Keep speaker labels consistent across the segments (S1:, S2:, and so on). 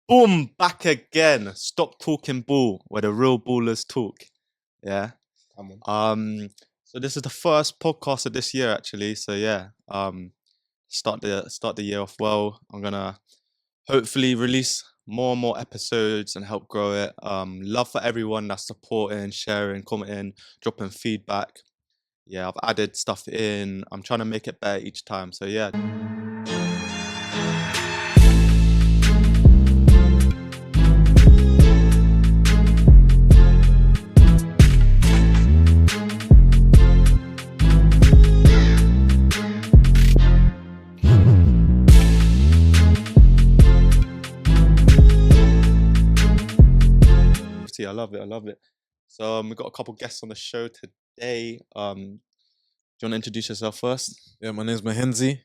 S1: Boom, back again. Stop talking ball, where the real ballers talk. Yeah.
S2: Come on.
S1: So this is the first podcast of this year, actually. So yeah, start the year off well. I'm gonna hopefully release more and more episodes and help grow it. Love for everyone that's supporting, sharing, commenting, dropping feedback. Yeah, I've added stuff in. I'm trying to make it better each time. So yeah. I love it. So we've got a couple guests on the show today. Do you want to introduce yourself first?
S3: Yeah, my name's Mahenzi.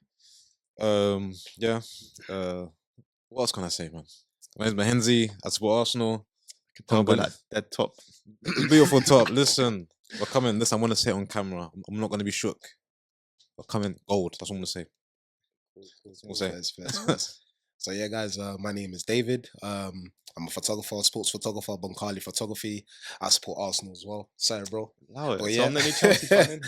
S3: What else can I say, man? My name's Mahenzi. I support Arsenal.
S1: Tell me that dead top.
S3: Beautiful top. Listen, we're coming. Listen, I want to say it on camera. I'm not going to be shook. We're coming gold. That's what I'm going to say.
S2: Fair. So yeah, guys, my name is David. I'm a photographer, sports photographer, Bonkalephotography. I support Arsenal as well. Sorry, bro.
S1: Allow it.
S2: But
S1: So
S2: yeah.
S1: I'm the new Chelsea fan in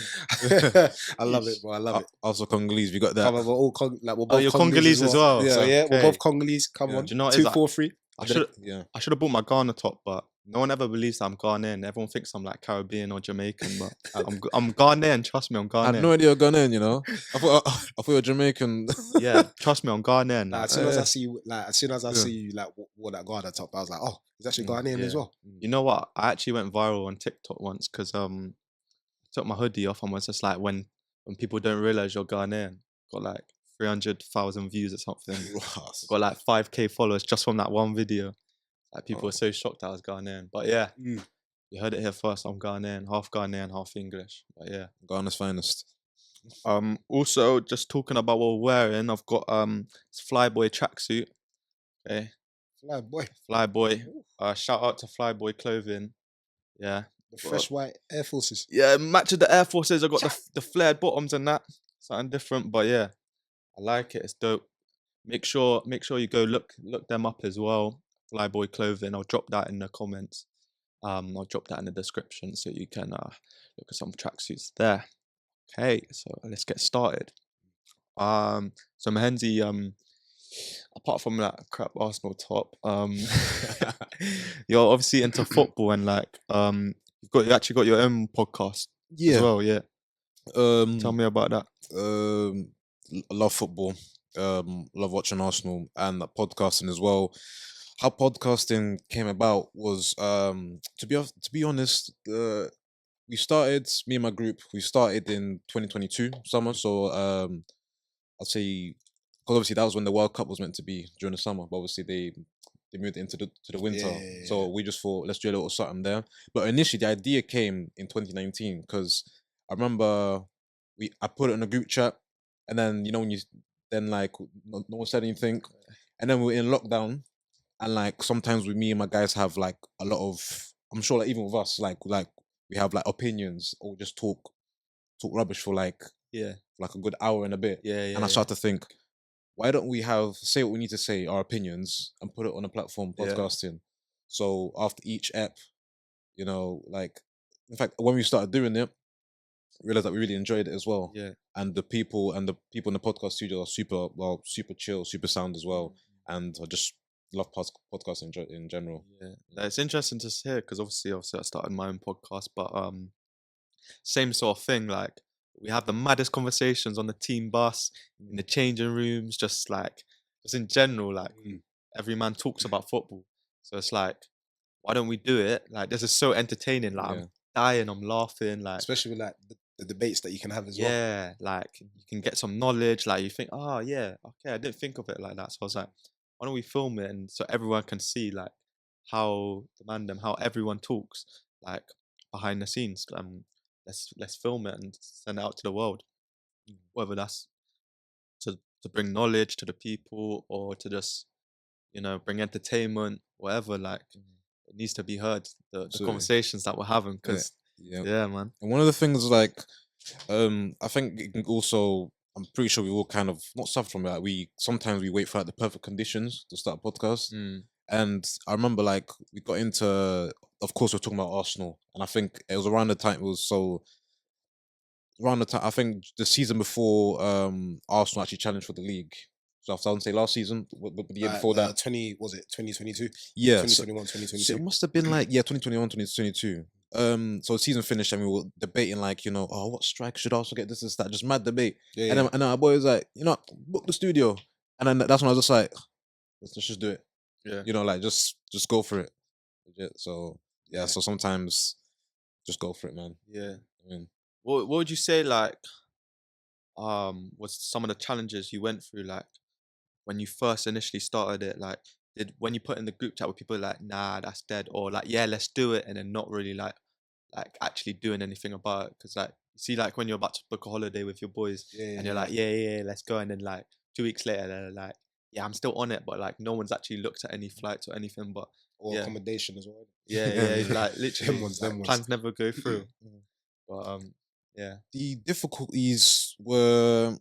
S1: here.
S2: I love it, bro. I love it.
S3: Also Congolese. We got that.
S2: Come on, we're all we're both
S1: you're Congolese as well.
S3: Yeah.
S2: So yeah,
S1: Okay.
S2: we're both Congolese. Come
S3: Yeah.
S2: on,
S1: Do you know what it is?
S2: 243.
S1: I should have bought my Ghana top, but no one ever believes that I'm Ghanaian. Everyone thinks I'm like Caribbean or Jamaican, but I'm Ghanaian. Trust me, I'm
S3: I had
S1: Ghanaian.
S3: no idea you're Ghanaian, you know. I thought you're Jamaican.
S1: Yeah, trust me, I'm Ghanaian.
S2: Like, as soon as I see you, see you wore that Ghana top, I was like, oh, he's actually Ghanaian as well.
S1: You know what? I actually went viral on TikTok once because I took my hoodie off and was just like, when people don't realize you're Ghanaian, got like 300,000 views or something. Got like 5k followers just from that one video. Like people were so shocked that I was Ghanaian. But yeah, you heard it here first. I'm Ghanaian, half English. But yeah,
S3: Ghana's finest.
S1: Also just talking about what we're wearing, I've got this Flyboy tracksuit. Okay, Flyboy. Shout out to Flyboy clothing. Yeah.
S2: The fresh white Air Forces.
S1: Yeah, match with the Air Forces. I got the flared bottoms and that. Something different, but yeah, I like it. It's dope. Make sure you go look them up as well. Flyboy clothing. I'll drop that in the comments. I'll drop that in the description so you can look at some tracksuits there. Okay, so let's get started. So Mahenzi, apart from that crap Arsenal top, you're obviously into football and like you actually got your own podcast as well. Yeah. Tell me about that.
S3: I love football. Love watching Arsenal and podcasting as well. How podcasting came about was to be honest, we started, me and my group, we started in 2022 summer. So I'd say, because obviously that was when the World Cup was meant to be during the summer, but obviously they moved it into the winter.
S2: Yeah.
S3: So we just thought, let's do a little something there. But initially the idea came in 2019 because I remember I put it in a group chat, and then when you then like no one said anything, and then we were in lockdown, and like sometimes me and my guys have like a lot of, I'm sure like even with us like we have like opinions or just talk rubbish for like a good hour and a bit.
S1: Yeah.
S3: And I start to think, why don't we say what we need to say, our opinions, and put it on a platform, podcasting. So after each ep, like, in fact, when we started doing it, realized that we really enjoyed it as well.
S1: Yeah.
S3: And the people in the podcast studio are super chill, super sound as well. And I just love podcasting in general.
S1: Yeah, it's interesting to hear because obviously I started my own podcast, but same sort of thing. Like we have the maddest conversations on the team bus, in the changing rooms, just in general. Like every man talks about football, so it's like, why don't we do it? Like this is so entertaining. Like I'm dying, I'm laughing. Like
S2: especially with like the debates that you can have as well.
S1: Yeah, like you can get some knowledge. Like you think, oh yeah, okay, I didn't think of it like that. So I was like, why don't we film it and so everyone can see like how everyone talks like behind the scenes. Let's film it and send it out to the world. Whether that's to bring knowledge to the people or to just bring entertainment, whatever. Like it needs to be heard. The conversations that we're having because yeah, man.
S3: And one of the things like I think it can also, I'm pretty sure we all kind of not suffer from that. Sometimes we wait for like the perfect conditions to start a podcast, And I remember like we got into, of course, we're talking about Arsenal, and I think it was around the time I think the season before Arsenal actually challenged for the league. So I would say last season, the year before that.
S2: 2022?
S3: Yeah,
S2: 2021,
S3: so
S2: 2022.
S3: it must have been like 2021, 2022. So the season finished and we were debating like, oh, what strike should also get this, that, just mad debate.
S2: Yeah,
S3: And then our boy was like, book the studio. And then that's when I was just like, let's just do it.
S1: Yeah.
S3: Like just go for it. Legit. So
S2: Yeah.
S3: so sometimes just go for it, man.
S1: Yeah.
S3: I mean,
S1: What would you say like was some of the challenges you went through like when you first initially started it? Like when you put in the group chat with people like, nah, that's dead, or like, yeah, let's do it, and then not really like actually doing anything about it? Because like you see, like when you're about to book a holiday with your boys and you're like, yeah, let's go, and then like 2 weeks later they're like, yeah, I'm still on it, but like no one's actually looked at any flights or anything. But
S2: Or
S1: yeah,
S2: accommodation as well.
S1: yeah, like literally,
S2: Them ones.
S1: plans never go through. But yeah,
S3: the difficulties were,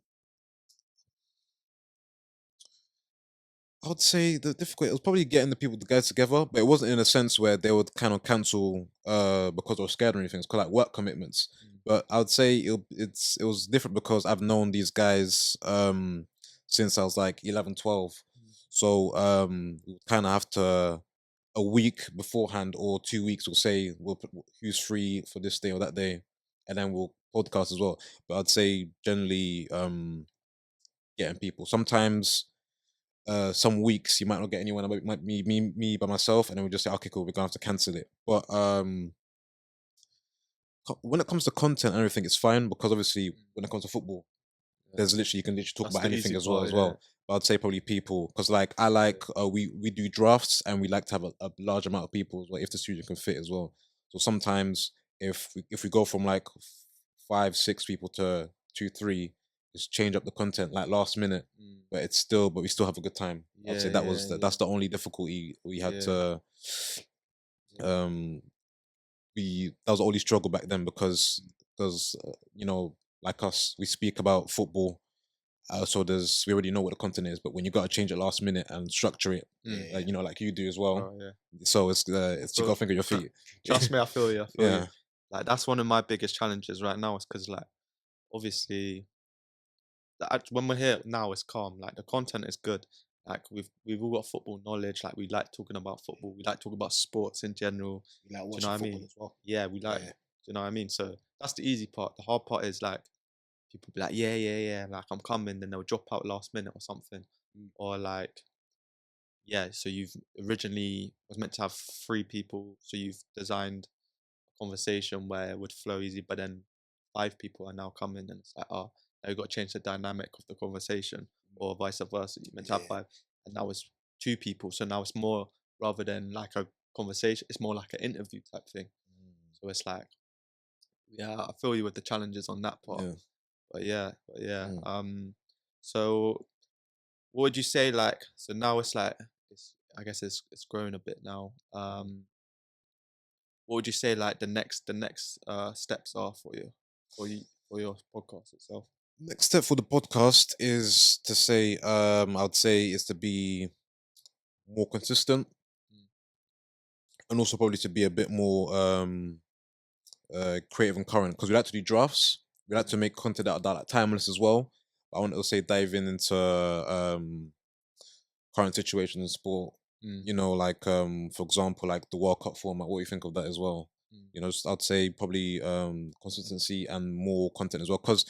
S3: I would say the difficult, it was probably getting the guys together, but it wasn't in a sense where they would kind of cancel because they were scared or anything. It's called like work commitments. But I would say it was different because I've known these guys since I was like 11, 12. So we would kind of have to, a week beforehand or 2 weeks, we'll say who's free for this day or that day, and then we'll podcast as well. But I'd say generally getting people. Sometimes some weeks you might not get anyone. It might be me by myself, and then we just say, okay, cool, we're gonna have to cancel it. But when it comes to content and everything, it's fine because obviously when it comes to football, there's literally you can literally talk
S1: that's
S3: about
S1: the
S3: anything
S1: easy
S3: as well
S1: part.
S3: as
S1: Yeah,
S3: well. But I'd say probably people, because like I like we do drafts and we like to have a large amount of people as well if the studio can fit as well. So sometimes if we go from like 5, 6 people to 2, 3, just change up the content like last minute, but we still have a good time. I'd say that's the only difficulty we had to that was the only struggle back then because like us, we speak about football. So we already know what the content is, but when you got to change it last minute and structure it, like you do as well.
S1: Oh, yeah.
S3: So it's you got to think of your feet.
S1: Trust me, I feel you. I feel
S3: Yeah.
S1: you. Like that's one of my biggest challenges right now is because like obviously when we're here now it's calm. Like the content is good. Like we've all got football knowledge. Like we like talking about football. We like talking about sports in general.
S2: You like
S1: Do you
S2: watching
S1: know what I
S2: football
S1: mean?
S2: as well.
S1: Yeah, we like.
S2: Yeah.
S1: Do you know what I mean? So that's the easy part. The hard part is like people be like, yeah, like I'm coming, then they'll drop out last minute or something, or like yeah. So you've originally was meant to have 3 people, so you've designed a conversation where it would flow easy, but then 5 people are now coming, and it's like, oh, now you've got to change the dynamic of the conversation, or vice versa. You meant to have 5, and now it's 2 people, so now it's more rather than like a conversation, it's more like an interview type thing. So it's like, yeah, I feel you with the challenges on that part.
S3: Yeah.
S1: But yeah.
S3: Mm.
S1: So what would you say like? So now it's like I guess it's grown a bit now. What would you say like the next steps are for your podcast itself?
S3: Next step for the podcast is to say, I'd say is to be more consistent, and also probably to be a bit more creative and current because we like to do drafts. We like to make content that are like timeless as well. But I want to say diving into current situations in sport. Like for example, like the World Cup format. What do you think of that as well? I'd say probably consistency and more content as well. Because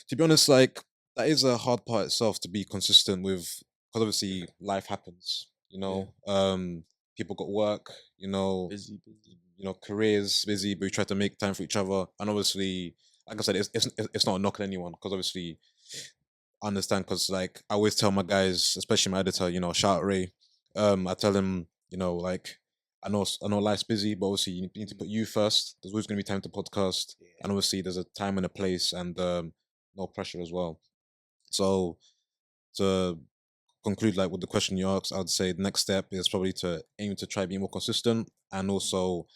S3: to be honest, like that is a hard part itself to be consistent with. Because obviously life happens. People got work.
S1: Busy.
S3: Careers busy, but we try to make time for each other. And obviously, like I said, it's not a knock on anyone because obviously I understand because like I always tell my guys, especially my editor, shout out Ray. I tell him, like I know life's busy, but obviously you need to put you first. There's always gonna be time to podcast, and obviously there's a time and a place, and no pressure as well. So to conclude, like with the question you asked, I'd say the next step is probably to aim to try be more consistent and also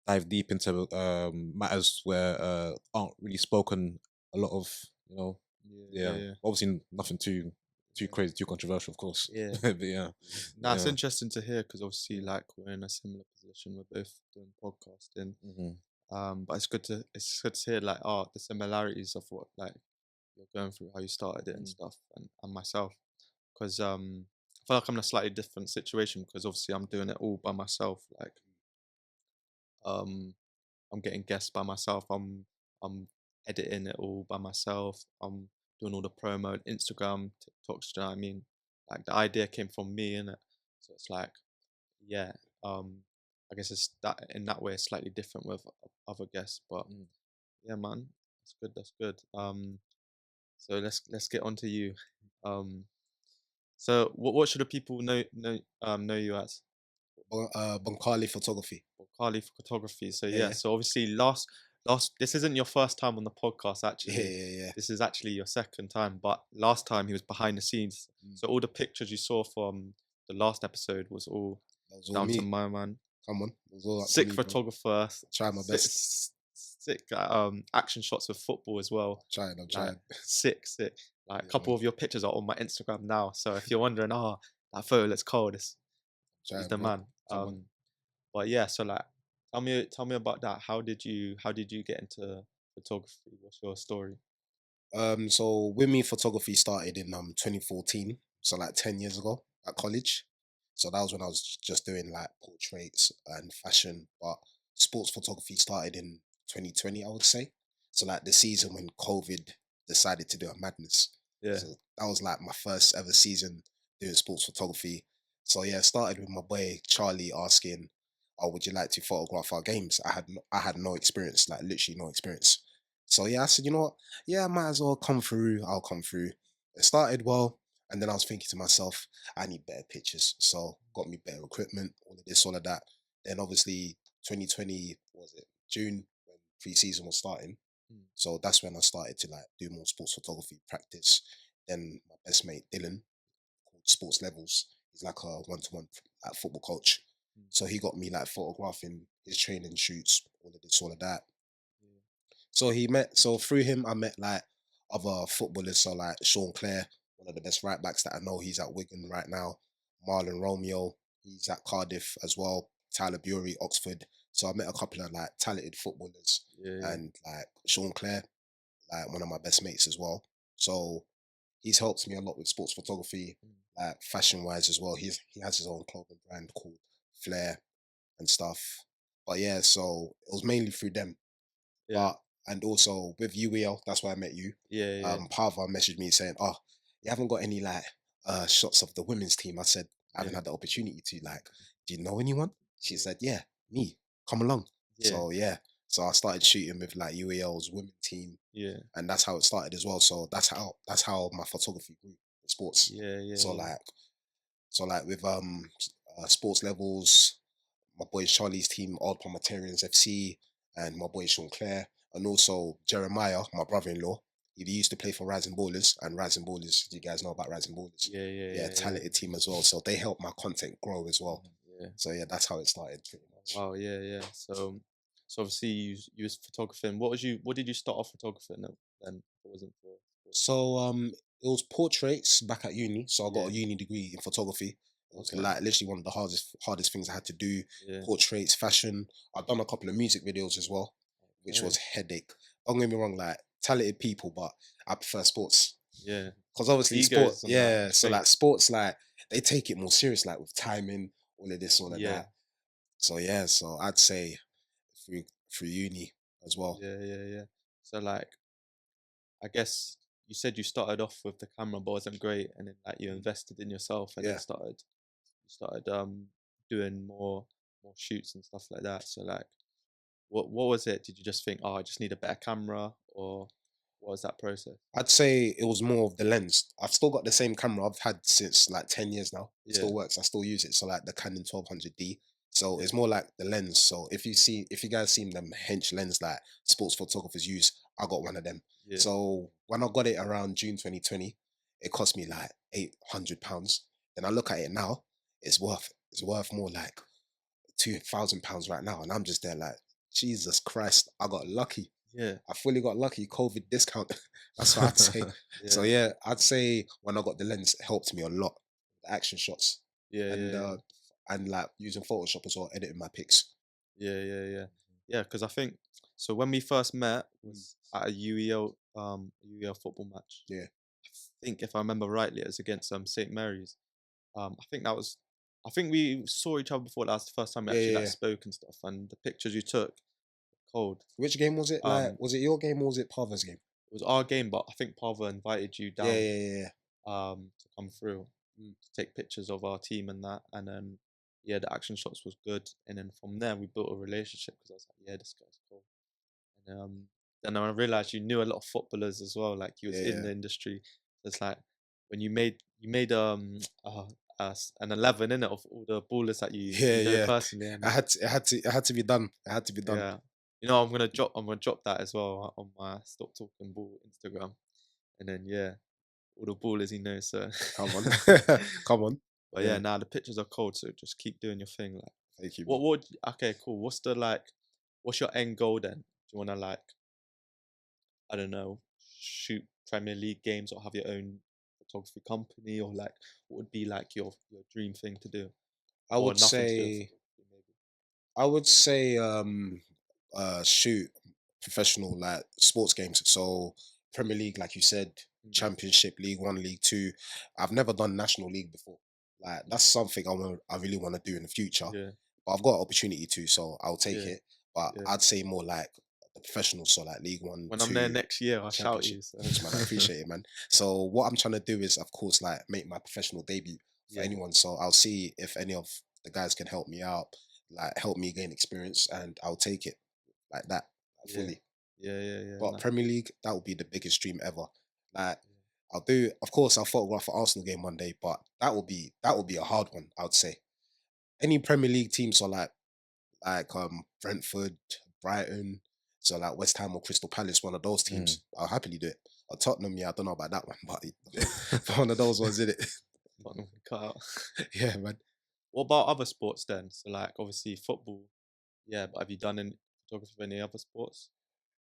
S3: dive deep into matters where aren't really spoken a lot of.
S1: Yeah.
S3: Obviously nothing too too crazy, too controversial, of course.
S1: Yeah.
S3: But yeah,
S1: Now it's
S3: yeah.
S1: interesting to hear because obviously, like, we're in a similar position. We're both doing podcasting. But it's good to hear like, the similarities of what like you're going through, how you started it and stuff, and myself. Because I feel like I'm in a slightly different situation because obviously I'm doing it all by myself. Like, um, I'm getting guests by myself. I'm editing it all by myself. I'm doing all the promo, Instagram, TikToks. Do you know what I mean? Like the idea came from me, innit? So it's like, yeah. I guess it's that in that way, it's slightly different with other guests, but yeah, man, that's good. That's good. So let's get on to you. Um, so what should the people know you as?
S2: Bonkale photography.
S1: Or Carly Photography. So
S2: Yeah,
S1: yeah,
S2: yeah,
S1: so obviously last this isn't your first time on the podcast
S2: yeah,
S1: actually.
S2: yeah, yeah.
S1: This is actually your second time, but last time he was behind the scenes. So all the pictures you saw from the last episode was all
S2: That was all
S1: down to
S2: me.
S1: my man.
S2: Come on, it was all up to
S1: Sick
S2: me, bro.
S1: photographer,
S2: Try my
S1: sick,
S2: best.
S1: sick action shots with football as well.
S2: I'm
S1: Like
S2: trying.
S1: sick. Like a
S2: Yeah,
S1: couple
S2: man.
S1: of your pictures are on my Instagram now. So if you're wondering, that photo looks cold, he's
S2: Trying,
S1: the
S2: bro.
S1: man.
S2: Come on.
S1: But yeah, so like, tell me about that. How did you get into photography? What's your story?
S2: So with me, photography started in 2014, so like 10 years ago at college. So that was when I was just doing like portraits and fashion, but sports photography started in 2020, I would say. So like the season when COVID decided to do a madness.
S1: Yeah,
S2: So that was like my first ever season doing sports photography. So yeah, it started with my boy Charlie asking, "Oh, would you like to photograph our games?" I had no experience, like literally no experience. So yeah, I said, you know what? Yeah, I might as well come through. I'll come through. It started well, and then I was thinking to myself, I need better pictures. So got me better equipment, all of this, all of that. Then obviously 2020, what was it June when pre-season was starting.
S1: Mm.
S2: So that's when I started to like do more sports photography practice. Then my best mate Dylan, called Sports Levels, he's like a one-to-one like football coach.
S1: Mm.
S2: So he got me like photographing his training shoots, all of this, all of that.
S1: Yeah.
S2: So through him, I met like other footballers. So like Sean Clare, one of the best right backs that I know. He's at Wigan right now. Marlon Romeo, he's at Cardiff as well. Tyler Bury, Oxford. So I met a couple of like talented footballers,
S1: Yeah.
S2: and like Sean Clare, like one of my best mates as well. So he's helped me a lot with sports photography,
S1: Mm.
S2: like fashion wise as well. He has his own clothing brand called Flair and stuff. But yeah, so it was mainly through them.
S1: Yeah.
S2: But and also with UEL, that's where I met you.
S1: Yeah.
S2: Parva messaged me saying, "Oh, you haven't got any like shots of the women's team." I said, "I haven't
S1: Yeah.
S2: had the opportunity to. Like, do you know anyone?" She said, "Yeah, me. Come along."
S1: Yeah.
S2: So yeah, so I started shooting with like UEL's women team,
S1: Yeah.
S2: and that's how it started as well. So that's how my photography grew in sports.
S1: Yeah.
S2: So like with sports levels, my boy Charlie's team, Old Parliamentarians FC, and my boy Sean Clare, and also Jeremiah, my brother-in-law. He used to play for Rising Ballers, and Rising Ballers, you guys know about Rising Ballers. Yeah, talented team as well. So they help my content grow as well.
S1: Yeah.
S2: So yeah, that's how it started pretty much.
S1: Wow. Yeah. So obviously you was photographing. What did you start off photographing then? What wasn't for sports?
S2: So it was portraits back at uni. So I got a
S1: Yeah.
S2: uni degree in photography. It was
S1: Okay.
S2: like literally one of the hardest things I had to do.
S1: Yeah.
S2: Portraits, fashion. I've done a couple of music videos as well, which
S1: Okay.
S2: was headache. Don't get me wrong, like talented people, but I prefer sports.
S1: Yeah.
S2: Because obviously sport,
S1: Egos and that
S2: yeah. So
S1: trait.
S2: like sports, like they take it more serious, like with timing, all of this, all of
S1: Yeah.
S2: that. So yeah, so I'd say through uni as well.
S1: Yeah. So like, I guess you said you started off with the camera, but wasn't great, and then like you invested in yourself, and then
S2: Yeah.
S1: started doing more shoots and stuff like that. So like, what was it? Did you just think, I just need a better camera, or what was that process?
S2: I'd say it was more of the lens. I've still got the same camera I've had since like 10 years now. It
S1: Yeah.
S2: still works. I still use it. So like the Canon 1200D. So
S1: Yeah.
S2: it's more like the lens. So if you guys seen them hench lens like sports photographers use, I got one of them.
S1: Yeah.
S2: So when I got it around June 2020, it cost me like £800. Then I look at it now, it's worth more like £2,000 right now. And I'm just there like, Jesus Christ, I got lucky.
S1: Yeah,
S2: I fully got lucky. COVID discount. That's what I'd say. So
S1: yeah,
S2: yeah, I'd say when I got the lens, it helped me a lot. The action shots
S1: yeah,
S2: and
S1: yeah,
S2: uh and like using Photoshop as well, editing my pics.
S1: yeah, yeah, yeah, yeah. Because I think so. When we first met
S2: Mm.
S1: was at a UEL football match.
S2: Yeah,
S1: I think if I remember rightly, it was against St Mary's. I think that was. I think we saw each other before. That was the first time we
S2: yeah,
S1: actually
S2: yeah,
S1: like
S2: yeah.
S1: spoke and stuff. And the pictures you took, cold.
S2: Which game was it? Like,
S1: Um,
S2: was it your game or was it Pava's game?
S1: it was our game, but I think Pava invited you
S2: Yeah,
S1: down
S2: yeah, yeah, yeah.
S1: to come through to take pictures of our team and that. And then yeah, the action shots was good. And then from there we built a relationship because I was like, yeah, this guy's cool. And then I realized you knew a lot of footballers as well. Like you was
S2: Yeah,
S1: in
S2: yeah.
S1: the industry. So it's like when you made an 11 in it of all the ballers that
S2: Yeah,
S1: you know
S2: yeah.
S1: personally. And then
S2: It had to be done. It had to be done.
S1: yeah, I'm gonna drop that as well on my Stop Talking Ball Instagram. And then yeah, all the ballers he knows. So,
S2: Come on. Come on.
S1: but yeah,
S2: Yeah.
S1: now the pictures are cold, so just keep doing your thing. Like,
S2: Thank you,
S1: what
S2: man.
S1: would okay, cool. What's your end goal then? Do you wanna like, I don't know, shoot Premier League games or have your own photography company, or like what would be like your dream thing to do,
S2: I
S1: or
S2: would
S1: nothing to do with
S2: say
S1: photography maybe?
S2: I would say shoot professional like sports games. So Premier League, like you said,
S1: Mm,
S2: Championship, League One, League Two. I've never done National League before. Like that's something I really want to do in the future.
S1: yeah,
S2: But I've got an opportunity to, so I'll take
S1: yeah,
S2: it. But
S1: yeah.
S2: I'd say more like the professionals, so like League One,
S1: When I'm there
S2: Two,
S1: next year, I'll shout
S2: Championship.
S1: you. So
S2: Thanks, man. I appreciate it, man. So what I'm trying to do is, of course, like make my professional debut for
S1: yeah,
S2: anyone. So I'll see if any of the guys can help me out, like help me gain experience, and I'll take it like that, like,
S1: yeah,
S2: fully.
S1: yeah, yeah, yeah.
S2: But
S1: Nah,
S2: Premier League, that would be the biggest dream ever. Like
S1: yeah.
S2: I'll do, of course, I'll photograph an Arsenal game one day, but that would be a hard one. I would say any Premier League teams are like Brentford, Brighton, so like West Ham or Crystal Palace, one of those
S3: Mm.
S2: teams, I'll happily do it. Or Tottenham, yeah, I don't know about that one, but but one of those ones, is it?
S1: Tottenham cut out.
S2: Yeah, man.
S1: What about other sports then? So like obviously football, yeah, but have you done any photography of any other sports?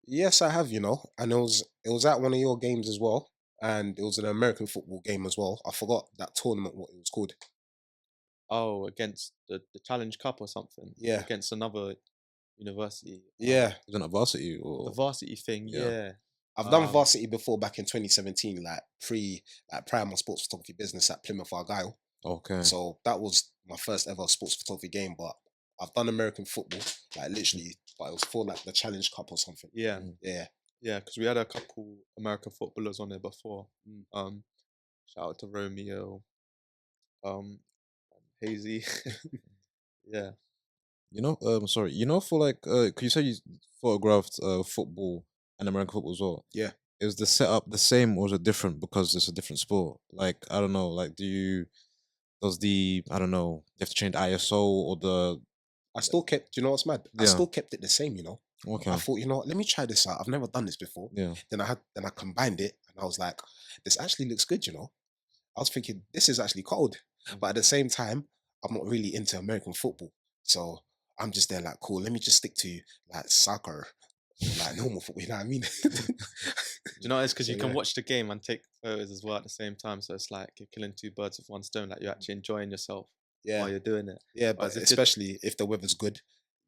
S2: Yes, I have, and it was at one of your games as well, and it was an American football game as well. I forgot that tournament what it was called.
S1: Oh, against the Challenge Cup or something
S2: Yeah,
S1: against another university.
S2: yeah.
S3: Isn't it varsity
S1: The
S3: or
S1: varsity thing,
S3: yeah?
S1: yeah.
S2: I've done
S1: Um,
S2: varsity before back in 2017, like prior my sports photography business at Plymouth Argyle.
S3: Okay.
S2: So that was my first ever sports photography game. But I've done American football, like literally, but it was for like the Challenge Cup or something.
S1: yeah,
S3: Mm.
S2: Yeah.
S1: yeah, because we had a couple American footballers on there before.
S2: Mm.
S1: Shout out to Romeo, Hazy. Yeah.
S3: Sorry, for like, 'cause you said you photographed football and American football as well.
S2: Yeah.
S3: Is the setup the same or is it different because it's a different sport? Like, I don't know, like, I don't know, you have to change ISO or
S2: I still kept, you know what's mad? I
S3: yeah,
S2: still kept it the same. I
S3: okay,
S2: thought, let me try this out. I've never done this before.
S3: yeah,
S2: Then I combined it and I was like, this actually looks good. I was thinking, this is actually cold.
S1: Mm.
S2: But at the same time, I'm not really into American football. So I'm just there like, cool, let me just stick to like soccer or like normal football, you know what I mean?
S1: Do you know it's because
S2: So
S1: you can
S2: yeah.
S1: watch the game and take photos as well at the same time. So it's like you're killing two birds with one stone. Like you're actually enjoying yourself
S2: Yeah.
S1: while you're doing it.
S2: Yeah, but
S1: Whereas if you're,
S2: especially if the weather's good,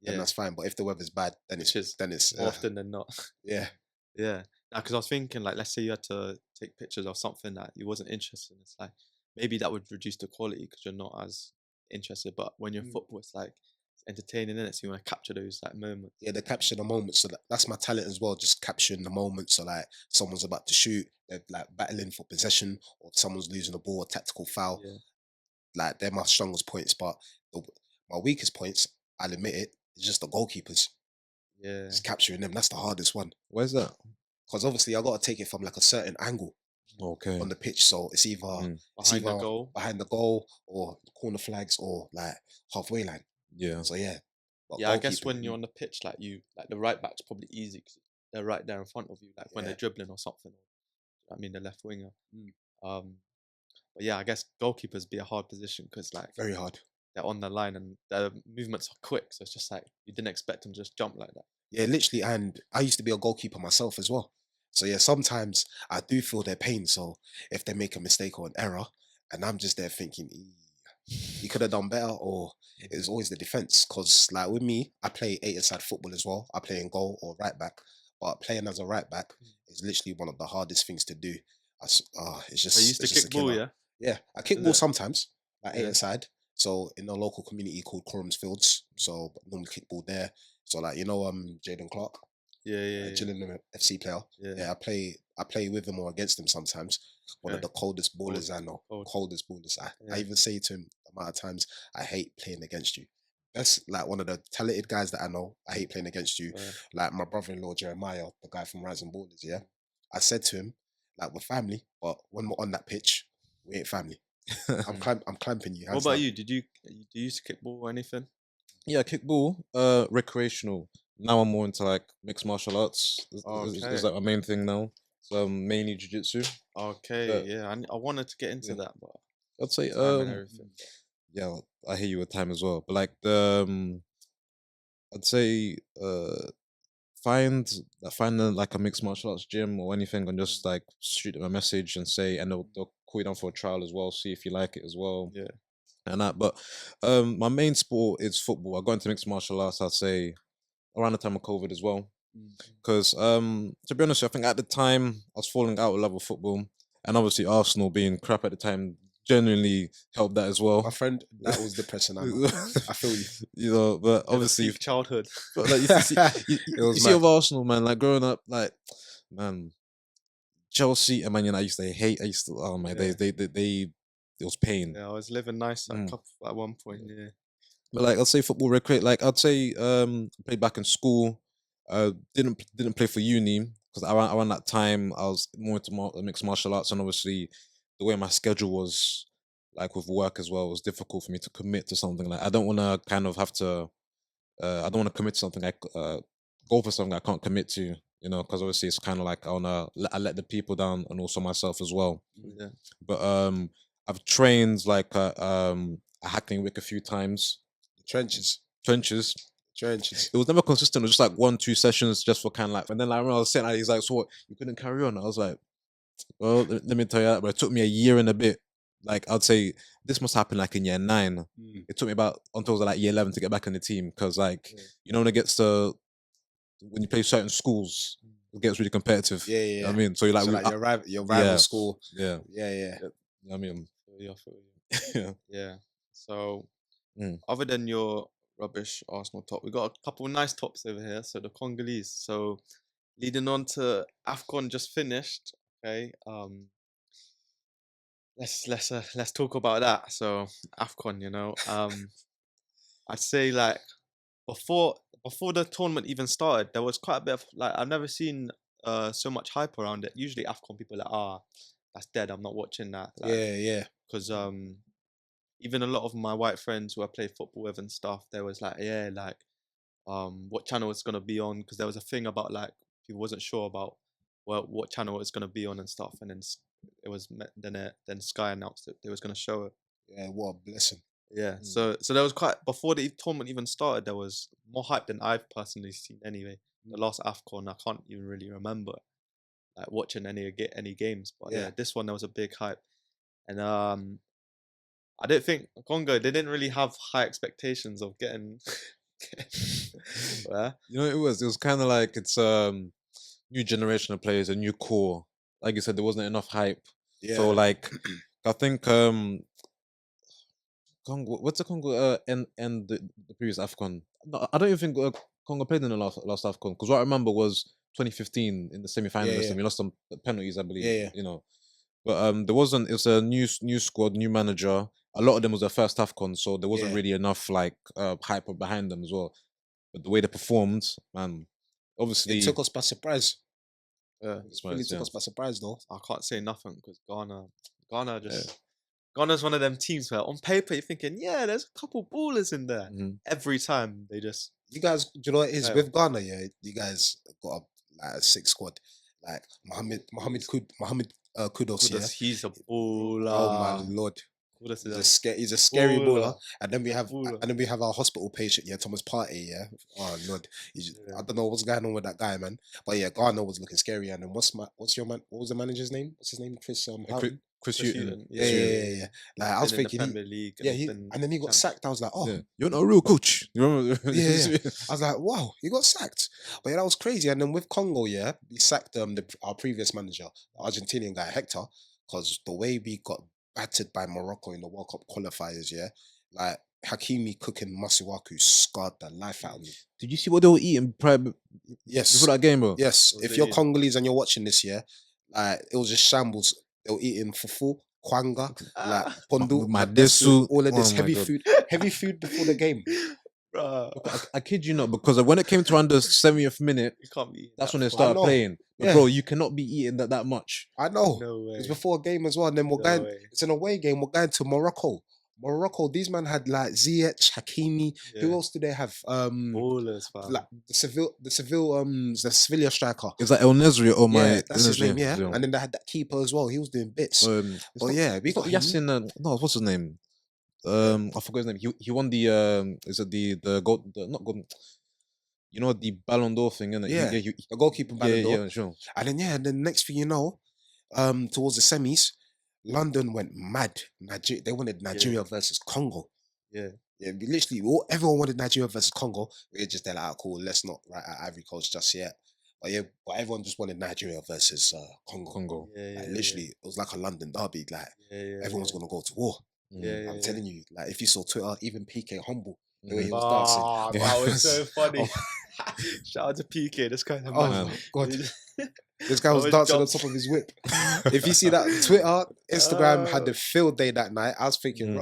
S2: then
S1: yeah,
S2: that's fine. But if the weather's bad, then
S1: which is
S2: it's
S1: more often than not.
S2: yeah.
S1: Yeah. Now, because I was thinking, like, let's say you had to take pictures of something that you wasn't interested in. It's like maybe that would reduce the quality because you're not as interested. But when you're in
S2: Mm.
S1: football, it's like it's entertaining in it. So you want to capture those like moments.
S2: Yeah, they capture the moment. So that's my talent as well, just capturing the moment. So like someone's about to shoot, they're like battling for possession, or someone's losing the ball, a tactical foul.
S1: Yeah.
S2: Like they're my strongest points, but the, my weakest points, I'll admit it, is just the goalkeepers.
S1: Yeah.
S2: Just capturing them. That's the hardest one.
S3: where's that?
S2: Because obviously I gotta take it from like a certain angle
S3: Okay,
S2: on the pitch. So
S3: mm,
S2: it's
S1: Behind the
S2: either
S1: goal.
S2: behind the goal or the corner flags or like halfway line.
S3: yeah,
S2: So yeah. But
S1: Yeah, I guess
S2: goalkeeping,
S1: when you're on the pitch, like like the right back's probably easy because they're right there in front of you. Like when they're
S2: yeah.
S1: dribbling or something. I mean, the left winger.
S2: Mm.
S1: Um, but yeah, I guess goalkeepers be a hard position because like
S2: Very hard.
S1: they're on the line and their movements are quick. So it's just like you didn't expect them to just jump like that.
S2: Yeah, literally. And I used to be a goalkeeper myself as well. So yeah, sometimes I do feel their pain. So if they make a mistake or an error, and I'm just there thinking, you could have done better, or it's always the defense. Because like with me, I play eight-a-side football as well. I play in goal or right back, but playing as a right back is literally one of the hardest things to do.
S1: I used to
S2: It's just a
S1: kick ball,
S2: killer.
S1: yeah?
S2: Yeah, I kick
S1: Is
S2: ball
S1: it?
S2: sometimes, like
S1: Yeah.
S2: eight-a-side. So in a local community called Fields. So normally kick ball there. So like Jaden Clark,
S1: Yeah, yeah, yeah.
S2: Gillingham FC player.
S1: Yeah.
S2: Yeah, I play with him or against him sometimes. One of
S1: Okay.
S2: the coldest ballers
S1: Cold,
S2: I know.
S1: cold.
S2: Coldest ballers. I
S1: Yeah.
S2: even say to him the amount of times I hate playing against you. That's like one of the talented guys that I know. I hate playing against you.
S1: Yeah.
S2: Like my brother-in-law Jeremiah, the guy from Rising Ballers. Yeah, I said to him, like we're family, but when we're on that pitch, we ain't family.
S1: Mm.
S2: I'm clamping you.
S1: What
S2: Hands
S1: about
S2: down.
S1: you? Do you used to kick ball or anything?
S3: Yeah, kickball, recreational. Now I'm more into like mixed martial arts.
S1: Okay.
S3: Is like my main thing now. So mainly jiu-jitsu.
S1: Okay,
S3: Yeah,
S1: yeah. I wanted to get into
S3: yeah.
S1: that, but
S3: I'd say
S1: time and everything.
S3: yeah, I hear you with time as well. But like the I'd say find like a mixed martial arts gym or anything and just like shoot them a message and say, and they'll call you down for a trial as well, see if you like it as well.
S1: Yeah.
S3: And that, but my main sport is football. I got into mixed martial arts, I'd say around the time of COVID as well.
S1: Mm.
S3: Because to be honest, I think at the time I was falling out of love with football, and obviously Arsenal being crap at the time genuinely helped that as
S2: My
S3: well.
S2: friend, that was depressing. I know. I feel you.
S3: You know, but
S1: Yeah, the
S3: obviously,
S1: peak childhood.
S3: but like you see,
S2: It was
S3: you see
S2: mad.
S3: of Arsenal, man, like growing up, like man, Chelsea and Man United, I used to hate. I used to, oh my
S1: Yeah.
S3: days, it was pain.
S1: Yeah, I was living nice
S3: Mm.
S1: at one point, yeah.
S3: But like I'd say football recreate, like I'd say played back in school. Didn't play for uni because around that time I was more into mixed martial arts, and obviously the way my schedule was, like with work as well, it was difficult for me to commit to something. Like I don't want to kind of have to. I don't want to commit to something. Like go for something I can't commit to. You know, because obviously it's kind of like I let the people down and also myself as well.
S1: Yeah.
S3: But I've trained like a hacking wick a few times.
S2: Trenches.
S3: Trenches.
S2: Trenches.
S3: It was never consistent. It was just like 1-2 sessions just for kind of like. And then like, when I was saying, like, he's like, "So what? You couldn't carry on?" I was like, "Well, let me tell you that." But it took me a year and a bit. Like I'd say this must happen like in year 9.
S2: Mm.
S3: It took me about until like year 11 to get back in the team because like
S1: Yeah.
S3: you know when it gets to when you play certain schools, it gets really competitive.
S2: Yeah,
S3: You know
S2: yeah.
S3: what I mean, so you're like,
S2: So
S3: we,
S2: like your rival
S3: yeah,
S2: school.
S3: yeah.
S2: Yeah, yeah.
S3: You know what I mean,
S1: Yeah, I feel you.
S3: yeah.
S1: Yeah. So,
S3: Mm.
S1: other than your rubbish Arsenal top, we got a couple nice tops over here. So the Congolese. So leading on to AFCON just finished. Okay. Let's talk about that. So AFCON, I'd say like before before the tournament even started, there was quite a bit of like I've never seen so much hype around it. Usually AFCON people are like, that's dead. I'm not watching that. Like,
S2: Yeah, yeah.
S1: because even a lot of my white friends who I play football with and stuff, they was like, yeah, like what channel it's gonna be on, because there was a thing about like people wasn't sure about what channel it's gonna be on and stuff, and then it was then Sky announced that they was gonna show it.
S2: Yeah, what a blessing.
S1: Yeah,
S3: Mm.
S1: so there was quite before the tournament even started. There was more hype than I've personally seen. Anyway, the last AFCON I can't even really remember like watching any games, but
S2: Yeah.
S1: yeah, this one there was a big hype, and I don't think Congo they didn't really have high expectations of getting. Yeah,
S3: You know, it was kind of like it's new generation of players, a new core. Like you said, there wasn't enough hype.
S2: Yeah.
S3: So like I think Congo, what's the Congo and the previous AFCON? No, I don't even think Congo played in the last AFCON because what I remember was 2015 in the semi-finalists
S2: yeah.
S3: and we lost some penalties, I believe.
S2: Yeah, yeah.
S3: You know, but there wasn't. It was a new squad, new manager. A lot of them was their first AFCON, so there wasn't
S2: Yeah.
S3: really enough like hype behind them as well. But the way they performed, man, obviously,
S2: It took us by surprise.
S1: yeah.
S2: It really took
S3: yeah.
S2: us by surprise though.
S1: I can't say nothing because Ghana
S3: Yeah.
S1: just Ghana's one of them teams where on paper you're thinking, yeah, there's a couple ballers in there.
S3: Mhm.
S1: Every time they just
S2: You guys, do you know what it is
S1: fail.
S2: with Ghana? Yeah, you guys got a sick squad. Like Mohammed Kudos. Yeah.
S1: He's a
S2: Oh my
S1: baller.
S2: lord.
S1: What else is
S2: He's a scary baller.
S1: Baller.
S2: And then we have
S1: Baller.
S2: our hospital patient, yeah, Thomas Partey, yeah. Oh Lord,
S1: Yeah.
S2: I don't know what's going on with that guy, man. But yeah, Garner was looking scary. And then what's your man? What was the manager's name? What's his name? Chris Houghton?
S3: Chris
S1: Chris
S3: Hughton.
S1: Hughton.
S2: Yeah. Like I was
S1: Been in the
S2: thinking,
S1: Premier League.
S2: yeah,
S1: he's been
S2: and then he got
S1: champ.
S2: sacked. I was like, oh,
S3: Yeah. You're not a real coach. You remember?
S2: yeah. I was like, wow, he got sacked. But yeah, that was crazy. And then with Congo, yeah, we sacked our previous manager, the Argentinian guy, Hector, because the way we got battered by Morocco in the World Cup qualifiers, yeah, like Hakimi cooking Masuaku scarred the life out of me.
S3: Did you see what they were eating before
S2: Yes.
S3: that game, bro?
S2: Yes.
S1: What was
S2: If
S1: they
S2: you're
S1: eating?
S2: Congolese and you're watching this, yeah, like it was just shambles. They were eating fufu, kwanga, like pondu,
S3: Madesu,
S2: all of this
S3: oh my
S2: heavy
S3: God.
S2: heavy food before the game.
S1: Bruh.
S3: I kid you not, because when it came to around the 70th minute,
S1: You can't be.
S3: that's
S1: that
S3: when they
S1: full.
S2: I
S3: started
S2: know.
S3: playing. But
S2: Yeah.
S3: bro, you cannot be eating that much.
S2: I know.
S1: No way.
S2: It's before a game as well. And then we're
S1: No
S2: going,
S1: way.
S2: it's an away game. We're going to Morocco. These men had like Ziyech, Hakimi. Who
S1: Yeah.
S2: else do they have?
S1: Ballers, fam.
S2: Like the Sevilla striker.
S3: It's like El Nesri or my.
S2: Yeah, that's his name, yeah. And then they had that keeper as well. He was doing bits. But yeah, we got
S3: Yasin. No, what's his name? I forgot his name. He won the is it the gold? Not gold. You know the Ballon d'Or thing, innit?
S2: Yeah,
S3: the
S2: goalkeeper Ballon d'Or.
S3: Yeah, sure.
S2: And then the next thing you know, towards the semis, London went mad. They wanted Nigeria versus Congo.
S1: Yeah.
S2: Yeah, everyone wanted Nigeria versus Congo. We were just there like, cool, let's not write out Ivory Coast just yet. But yeah, everyone just wanted Nigeria versus Congo.
S1: Yeah,
S2: Like, literally, it was like a London derby. Like everyone's gonna go to war.
S1: Yeah,
S2: I'm telling you, like if you saw Twitter, even PK humble the way he was
S1: Ah,
S2: dancing.
S1: that was so funny.
S2: Oh.
S1: Shout out to PK. This guy's a
S2: Oh
S1: man.
S2: my God. This guy was
S1: Always
S2: dancing on
S1: jumps.
S2: top of his whip. If you see that Twitter, Instagram had the field day that night, I was thinking,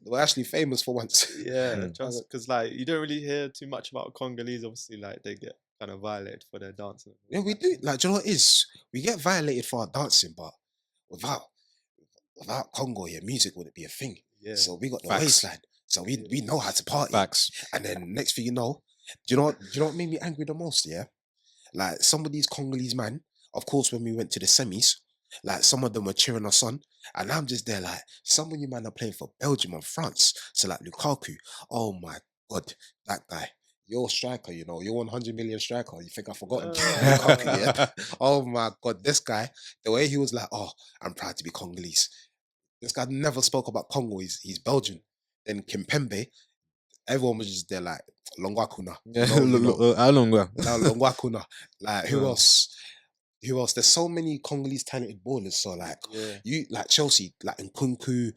S2: we're actually famous for once.
S1: Yeah, just because like you don't really hear too much about Congolese. Obviously, like they get kind of violated for their dancing.
S2: Yeah, we do. Like, do you know what it is? We get violated for our dancing, but without Congo, yeah, music wouldn't be a thing.
S1: Yeah.
S2: So we got the
S3: Facts.
S2: waistline. So we know how to party.
S3: Facts.
S2: And then next thing you know, do you know what made me angry the most? Yeah, like some of these Congolese man. Of course, when we went to the semis, like some of them were cheering us on, and I'm just there like, some of you man are playing for Belgium and France. So like Lukaku, oh my God, that guy. You're a striker, you know, you're 100 million striker. You think I've forgotten? Lukaku, yeah? Oh my God, this guy, the way he was like, oh, I'm proud to be Congolese. This guy never spoke about Congo. He's Belgian. Then Kimpembe, everyone was just there like Longwakuna. Longwakuna. Like who else? Who else? There's so many Congolese talented ballers. So like you like Chelsea, like Nkunku,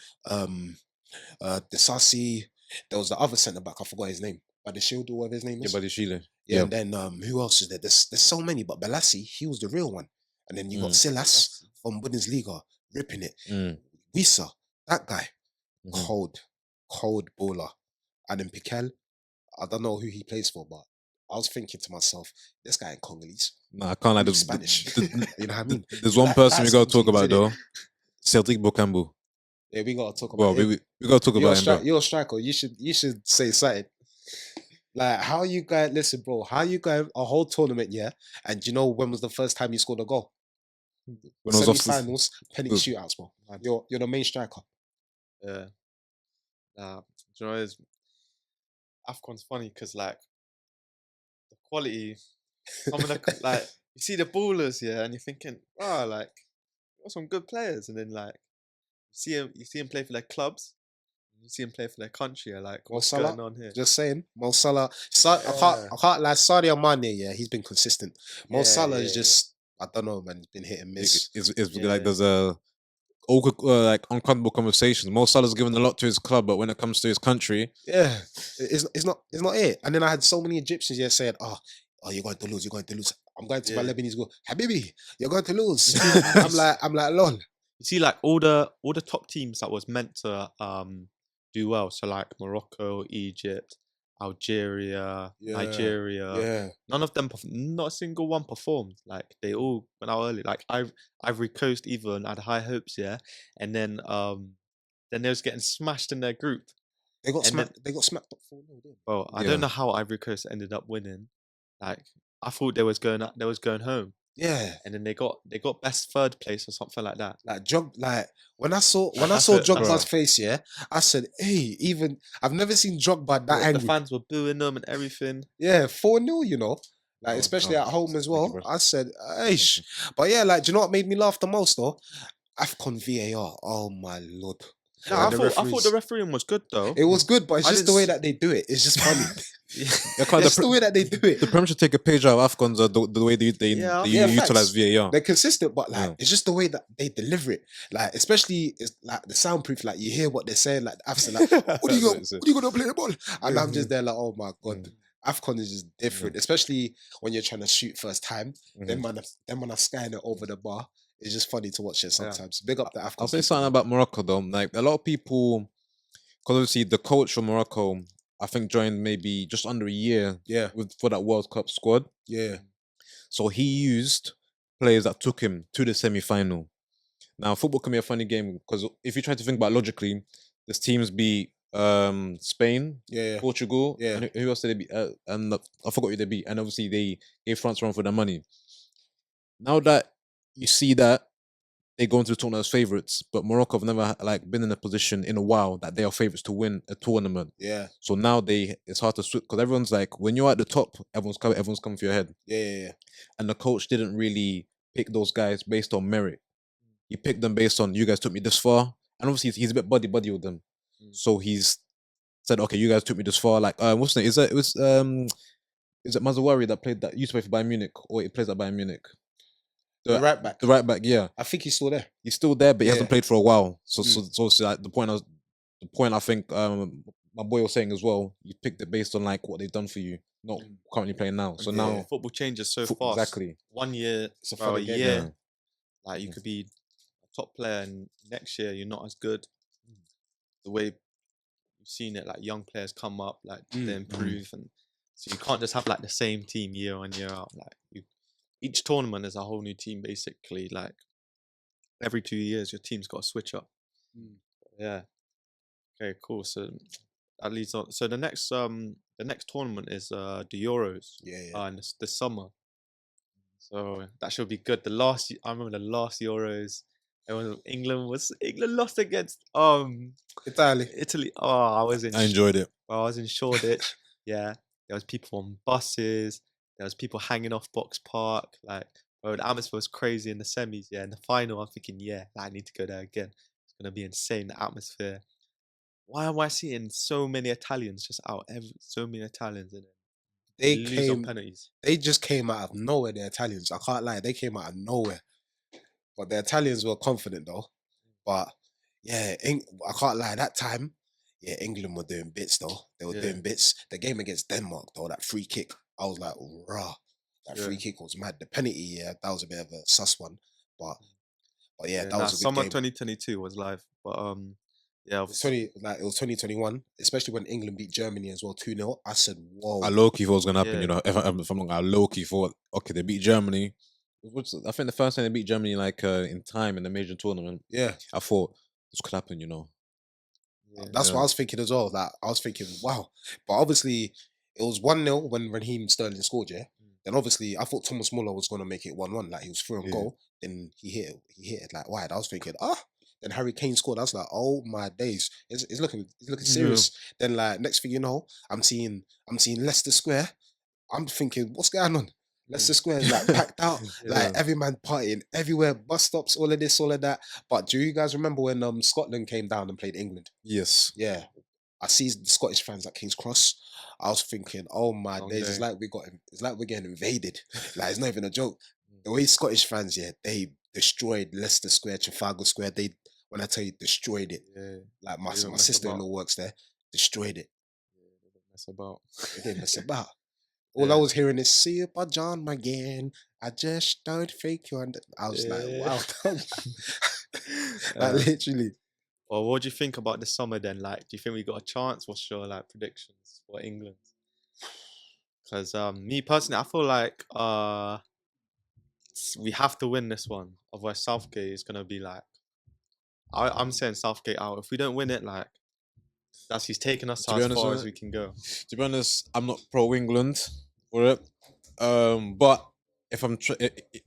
S2: Desasi. There was the other centre back. I forgot his name. Badishield or whatever his name is.
S3: Yeah, Badishile.
S2: Yeah, and then who else is there? There's so many, but Balassi, he was the real one. And then you got Silas from Bundesliga ripping it. Wisa, that guy, cold baller. And then Piquel, I don't know who he plays for, but I was thinking to myself, this guy ain't Congolese.
S3: No, I can't like
S2: He's
S3: the
S2: Spanish. You know what I mean?
S3: There's one person we
S2: that's
S3: gotta talk
S2: Congolese,
S3: about though. Cedric Bokambu.
S2: Yeah, we gotta talk
S3: Well,
S2: about him.
S3: we gotta talk about him, bro.
S2: You're a striker. You should say something. Like how you guys listen, bro. How you guys a whole tournament, yeah? And you know when was the first time you scored a goal?
S3: When I was off the-
S2: Semi-finals, penalty shootouts, bro. You're the main striker.
S1: Yeah. Do you know, AFCON's funny because like the quality, some of the like you see the ballers, yeah, and you're thinking, oh, like got some good players, and then like you see him play for their clubs, you see him play for their country, you're like what's
S2: Salah,
S1: going on here?
S2: Just saying, Mo Salah. I can't lie. Sadio Mane, yeah, he's been consistent. Mo Salah is just, I don't know, man. He's been hit and miss.
S3: It's like there's a awkward, like uncomfortable conversations. Mo Salah's given a lot to his club, but when it comes to his country,
S2: yeah, it's not it. And then I had so many Egyptians here saying, "Oh, you're going to lose. You're going to lose." I'm going to my Lebanese go, Habibi, you're going to lose. I'm like, lol.
S1: You see, like all the top teams that was meant to do well. So like Morocco, Egypt, Algeria, Nigeria. None of them, not a single one performed. Like they all went out early. Like Ivory Coast even had high hopes, yeah, and then they was getting smashed in their group.
S2: They got smacked. They got smacked up 4-0.
S1: Well, I don't know how Ivory Coast ended up winning. Like I thought they was going home.
S2: Yeah.
S1: and then they got best third place or something like that.
S2: Like when I saw
S1: That's
S2: Drogba's
S3: it.
S2: face, yeah, I said, hey, even I've never seen Drogba that
S1: The
S2: angry.
S1: fans were booing them and everything.
S2: Yeah, 4-0, you know. Like, especially
S3: oh,
S2: at home as
S3: thank you,
S2: well.
S3: bro.
S2: I said, hey, but yeah, like, do you know what made me laugh the most though? AFCON VAR. Oh my lord.
S1: No,
S2: When
S1: I
S2: the
S1: thought the
S2: referees,
S1: refereeing was good though.
S2: it was good, but it's
S1: I
S2: just
S1: didn't
S2: the way
S1: s-
S2: that they do it. It's just funny.
S1: Yeah,
S3: Yeah,
S2: It's the way that they do it.
S3: the Premier should take a page out of AFCON's the way
S1: Yeah.
S3: they
S2: Yeah,
S3: utilize
S2: facts.
S3: VAR.
S2: They're consistent, but like
S3: Yeah.
S2: it's just the way that they deliver it. Like, especially it's like the soundproof, like you hear what they're saying, like the AFCON, like, what are you gonna play the ball? And I'm just there like, oh my god. AFCON is just different, especially when you're trying to shoot first time. Then man are skying it over the bar. It's just funny to watch it sometimes. Big up the AFCON.
S3: I'll say
S2: people,
S3: something
S2: man.
S3: about Morocco though. Like a lot of people, because obviously the coach from Morocco, I think joined maybe just under a year
S2: Yeah,
S3: for that World Cup squad.
S2: yeah,
S3: So he used players that took him to the semi-final. Now football can be a funny game because if you try to think about it logically, this teams beat Spain,
S2: yeah,
S3: Portugal,
S2: yeah.
S3: and who else did they beat? And I forgot who they beat. And obviously they gave France run for their money. Now that you see that they go into the tournament as favourites, but Morocco have never like been in a position in a while that they are favourites to win a tournament.
S2: Yeah,
S3: So now it's hard to switch because everyone's like when you're at the top, everyone's coming for your head.
S2: yeah.
S3: And the coach didn't really pick those guys based on merit. He picked them based on you guys took me this far, and obviously he's a bit buddy with them. So he's said, okay, you guys took me this far. Like, what's the name? Is it Mazawari that used to play for Bayern Munich or he plays at Bayern Munich?
S2: The right back.
S3: The right back, yeah.
S2: I think he's still there.
S3: He's still there, but he hasn't
S2: Yeah.
S3: played for a while. So like the point I think my boy was saying as well, you picked it based on like what they've done for you, not currently playing now. So
S2: Yeah.
S3: now
S1: football changes so fast.
S3: exactly.
S1: 1 year,
S2: It's a
S1: bro,
S2: funny
S1: a
S2: game.
S1: year,
S3: Yeah.
S1: like you could be a top player, and next year you're not as good. The way you've seen it, like young players come up, like they improve, and so you can't just have like the same team year on year out. Like each tournament is a whole new team basically. Like every 2 years, your team's got to switch up. Yeah. Okay. Cool. So that leads on. So the next tournament is the Euros.
S2: Yeah.
S1: In this summer. So that should be good. I remember the last Euros. England lost against Italy. Oh,
S3: I enjoyed it.
S1: I was in Shoreditch. Yeah, there was people on buses. There was people hanging off Box Park. Like, bro, the atmosphere was crazy in the semis. Yeah, in the final, I'm thinking, yeah, I need to go there again. It's gonna be insane. The atmosphere. Why am I seeing so many Italians just out? So many Italians in it.
S2: They
S1: lose on
S2: came.
S1: penalties.
S2: They just came out of nowhere. The Italians. I can't lie. They came out of nowhere. But the Italians were confident though. But yeah, I can't lie. That time, yeah, England were doing bits though. They were doing bits. The game against Denmark though, that free kick, I was like, rah. That free kick was mad. The penalty, yeah, that was a bit of a sus one. But yeah, that was a good
S1: summer
S2: game.
S1: 2022 was live. But yeah,
S2: It was 2021, especially when England beat Germany as well 2-0. I said, whoa.
S3: I low-key thought it was gonna happen,
S1: Yeah.
S3: you know. If I'm not, I low-key thought, okay, they beat Germany. I think the first time they beat Germany like in time in the major tournament.
S2: Yeah.
S3: I thought this could happen, you know.
S2: That's what I was thinking as well. Like I was thinking, wow. But obviously it was 1-0 when Raheem Sterling scored, yeah. Then obviously I thought Thomas Muller was gonna make it 1-1, like he was through on goal. Then he hit it like wide. I was thinking, then Harry Kane scored. I was like, oh my days. It's looking serious. Then like next thing you know, I'm seeing Leicester Square. I'm thinking, what's going on? Leicester Square is like packed out, like every man partying everywhere, bus stops, all of this, all of that. But do you guys remember when Scotland came down and played England?
S3: Yes.
S2: Yeah. I see the Scottish fans at King's Cross. I was thinking, oh my days, it's like we're getting invaded. Like it's not even a joke. The way Scottish fans, yeah, they destroyed Leicester Square, Trafalgar Square. When I tell you destroyed it, like my sister-in-law works there, destroyed it.
S1: They didn't mess about.
S2: They didn't mess about. All I was hearing is "See you by John McGinn." I just don't think you under. I was like, wow, like literally.
S1: Well, what do you think about the summer then? Like, do you think we got a chance? What's your like predictions for England? Because me personally, I feel like we have to win this one. Otherwise, Southgate is gonna be like, I'm saying Southgate out. If we don't win it, like, he's taking us as far as we can go.
S3: To be honest, I'm not pro England for it. But if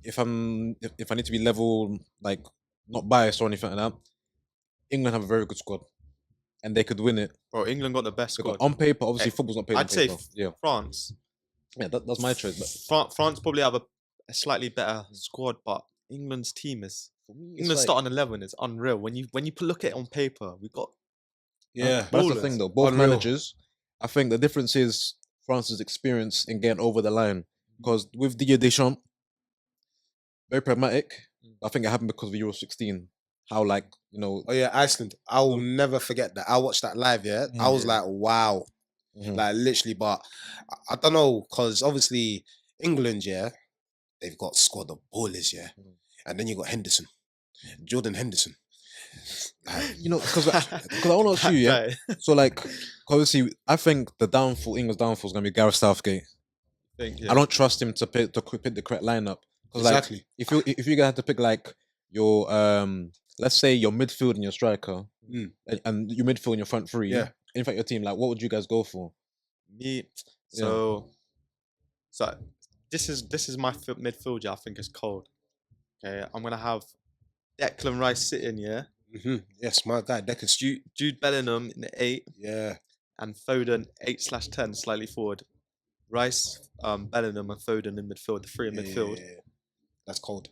S3: if I need to be level, like not biased or anything like that, England have a very good squad, and they could win it.
S1: Bro, England got the best
S3: Because
S1: squad.
S3: on paper, obviously,
S1: Hey,
S3: football's not played on
S1: I'd say
S3: paper. Yeah,
S1: France.
S3: yeah, that's my choice. But
S1: France probably have a slightly better squad, but England's team is
S3: for me,
S1: England's starting 11 is unreal. When you look at it on paper, we got
S2: Yeah,
S3: but that's the thing, though. Both
S2: Unreal.
S3: managers, I think the difference is France's experience in getting over the line. Because with Didier Deschamps, very pragmatic. I think it happened because of Euro 16. How, like, you know,
S2: Oh yeah, Iceland. I will never forget that. I watched that live. Yeah, I was
S1: Yeah.
S2: like, wow, like literally. But I don't know, because obviously England, yeah, they've got squad of ballers, yeah, and then you got Henderson, Jordan Henderson. Like,
S3: you know, because I want to ask you, yeah. So, like, obviously, I think England's downfall is gonna be Gareth Southgate. I don't trust him to pick the correct lineup. Because,
S2: exactly.
S3: like, if you guys had to pick like your let's say your midfield and your striker, and your midfield and your front three,
S2: Yeah.
S3: in fact, your team, like, what would you guys go for?
S1: Me, so this is my midfield. Yeah, I think is cold. Okay, I'm gonna have Declan Rice sitting, yeah.
S2: Yes, my guy, Deckers.
S1: Jude Bellingham in the 8,
S2: Yeah,
S1: and Foden 8/10 slightly forward. Rice, Bellingham, and Foden in midfield. The three in midfield.
S2: yeah. That's cold.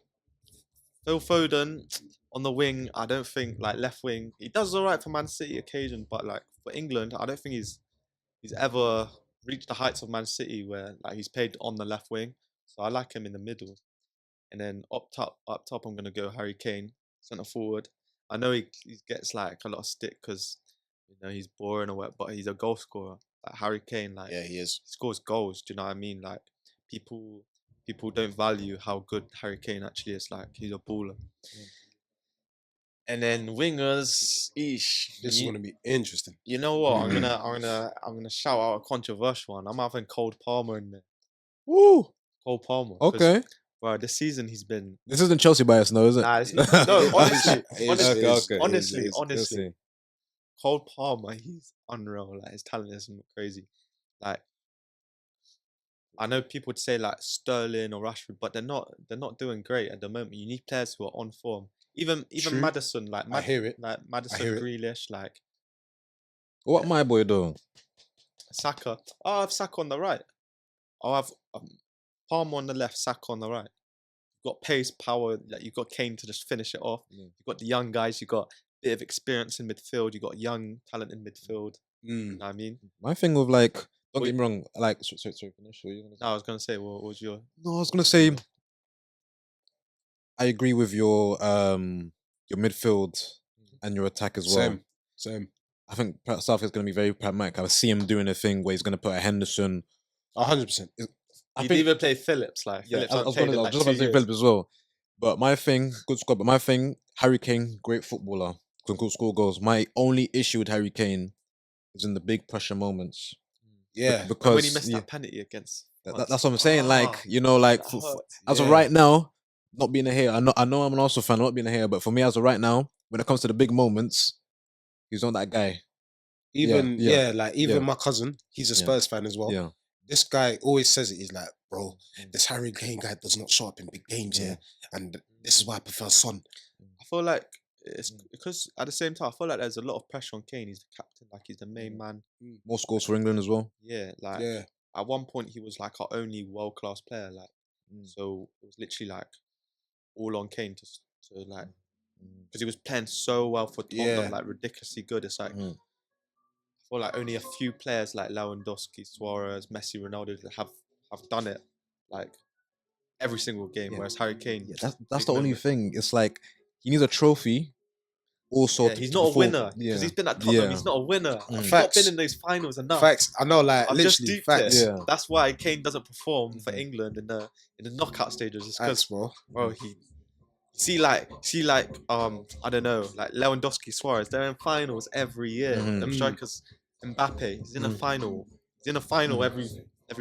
S1: Phil Foden on the wing. I don't think like left wing. He does all right for Man City occasion, but like for England, I don't think he's ever reached the heights of Man City where like he's played on the left wing. So I like him in the middle. And then up top, I'm gonna go Harry Kane, centre forward. I know he gets like a lot of stick because he's boring or what, but he's a goal scorer. Like Harry Kane, like
S2: Yeah, he is.
S1: he scores goals. Do you know what I mean? Like people don't value how good Harry Kane actually is. Like he's a baller. And then wingers,
S2: This is gonna be interesting.
S1: You know what? I'm gonna shout out a controversial one. I'm having Cole Palmer in there.
S3: Woo!
S1: Cole Palmer.
S3: Okay.
S1: Bro, this season he's been.
S3: This isn't Chelsea bias, no, is it?
S1: Nah, it's not. No, honestly,
S3: Okay.
S1: honestly, Cole Palmer, he's unreal. Like his talent is crazy. Like I know people would say like Sterling or Rashford, but they're not doing great at the moment. You need players who are on form. Even
S2: True.
S1: Maddison, like
S2: I hear it.
S1: like Maddison,
S2: hear it.
S1: Grealish, like
S3: What my boy doing?
S1: Saka. I'll have Saka on the right. I'll have Palmer on the left, Saka on the right. You've got pace, power. Like you've got Kane to just finish it off. You've got the young guys. You've got a bit of experience in midfield. You've got young talent in midfield. You know what I mean?
S3: My thing with like, don't get me wrong. Like, sorry, finish. What were you gonna say?
S1: No, I was gonna say, what was your?
S3: No, I was gonna say, I agree with your midfield and your attack as well.
S2: Same.
S3: I think South is going to be very pragmatic. I see him doing a thing where he's going to put a Henderson.
S2: 100%.
S1: He'd even play Phillips. Like Phillips,
S3: I was just about to say Phillips as well. But my thing, good squad. But my thing, Harry Kane, great footballer, can score goals. My only issue with Harry Kane is in the big pressure moments.
S2: Yeah,
S3: because
S1: when he missed that penalty against.
S3: That's what I'm saying. Like, like as of right now, not being a hater. I know I'm an Arsenal fan, not being a hater, but for me as of right now, when it comes to the big moments, he's not that guy.
S2: Even my cousin, he's a Spurs fan as well.
S3: Yeah.
S2: This guy always says it. He's like, bro, this Harry Kane guy does not show up in big games, and this is why I prefer Son.
S1: I feel like it's because at the same time, I feel like there's a lot of pressure on Kane. He's the captain, like he's the main man.
S3: More scores for England as well.
S1: Yeah, like at one point he was like our only world class player. Like, so it was literally like all on Kane to like because he was playing so well for Tottenham, like ridiculously good. It's like I feel like only a few players like Lewandowski, Suarez, Messi, Ronaldo have done it like every single game. Whereas Harry Kane,
S3: that's the only thing. It's like he needs a trophy. Also,
S1: he's not a winner because he's been at Tottenham. He's not a winner. He's not been in those finals enough.
S2: Facts. I know, like
S1: I've
S2: literally
S1: just
S2: facts.
S1: It. That's why Kane doesn't perform for England in the knockout stages. It's because bro, he see like I don't know, like Lewandowski, Suarez. They're in finals every year. Them strikers, Mbappe, he's in a final. He's in a final every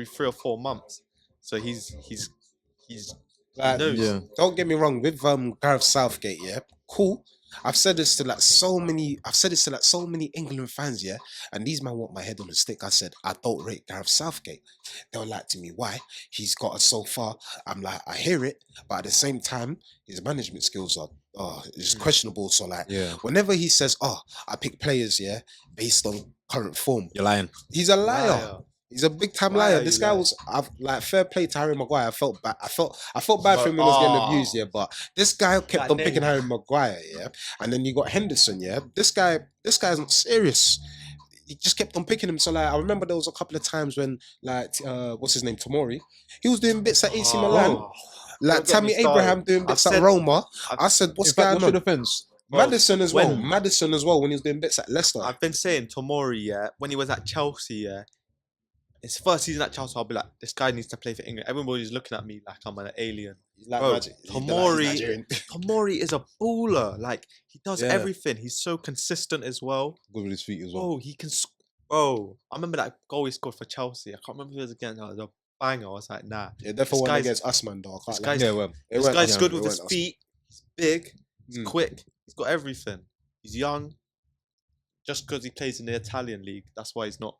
S1: 3 or 4 months. So he's
S2: like,
S1: knows.
S2: Don't get me wrong with Gareth Southgate, cool. I've said this to like so many. I've said this to like so many England fans, yeah. And these men want my head on a stick. I said I don't rate Gareth Southgate. They were like to me, why? He's got us so far. I'm like, I hear it, but at the same time, his management skills are it's questionable. So like,
S3: Yeah,
S2: whenever he says, I pick players, yeah, based on current form,
S3: you're lying.
S2: he's a liar.
S1: Liar.
S2: He's a big time
S1: Why
S2: liar.
S1: are
S2: This
S1: you
S2: guy
S1: lying?
S2: was, I've like fair play to Harry Maguire. I felt bad. I felt bad for him when he was getting abused, yeah. But this guy kept
S1: That
S2: on picking
S1: name.
S2: Harry Maguire, yeah. And then you got Henderson, yeah. This guy's not serious. He just kept on picking him. So like, I remember there was a couple of times when like, what's his name, Tomori, he was doing bits at AC Milan,
S1: Oh,
S2: like
S1: don't get me
S2: Tammy Abraham
S1: started.
S2: doing
S1: I've
S2: bits at
S1: said-
S2: Roma.
S1: I've-
S2: I said, what's
S3: In fact,
S2: going
S3: what's your
S2: on?
S3: defense?
S1: Bro,
S2: Madison as well.
S1: when-
S2: Madison as well when he was doing bits at Leicester.
S1: I've been saying Tomori, yeah, when he was at Chelsea, yeah, his first season at Chelsea, I'll be like, this guy needs to play for England. Everybody's looking at me like I'm an alien.
S2: He's like
S1: Bro,
S2: magic. He's like
S1: Tomori-
S2: Nigerian.
S1: Tomori is a baller. Like, he does
S3: Yeah.
S1: everything. He's so consistent as well.
S3: Good with his feet as well.
S1: Bro, he can. Bro, I remember that goal he scored for Chelsea. I can't remember who it was against. It was a banger. I was like, nah.
S2: Yeah,
S1: This
S2: definitely one
S1: guy's-
S2: against us, man, dog.
S1: this
S2: Can't
S1: guy's-
S2: lie.
S3: Yeah, well,
S2: It
S1: This
S2: went
S1: guy's
S2: us,
S1: good
S2: man.
S1: with
S2: It
S1: his
S2: went us.
S1: feet. He's big. He's
S2: Mm.
S1: quick. He's got everything. He's young. Just because he plays in the Italian league, that's why he's not.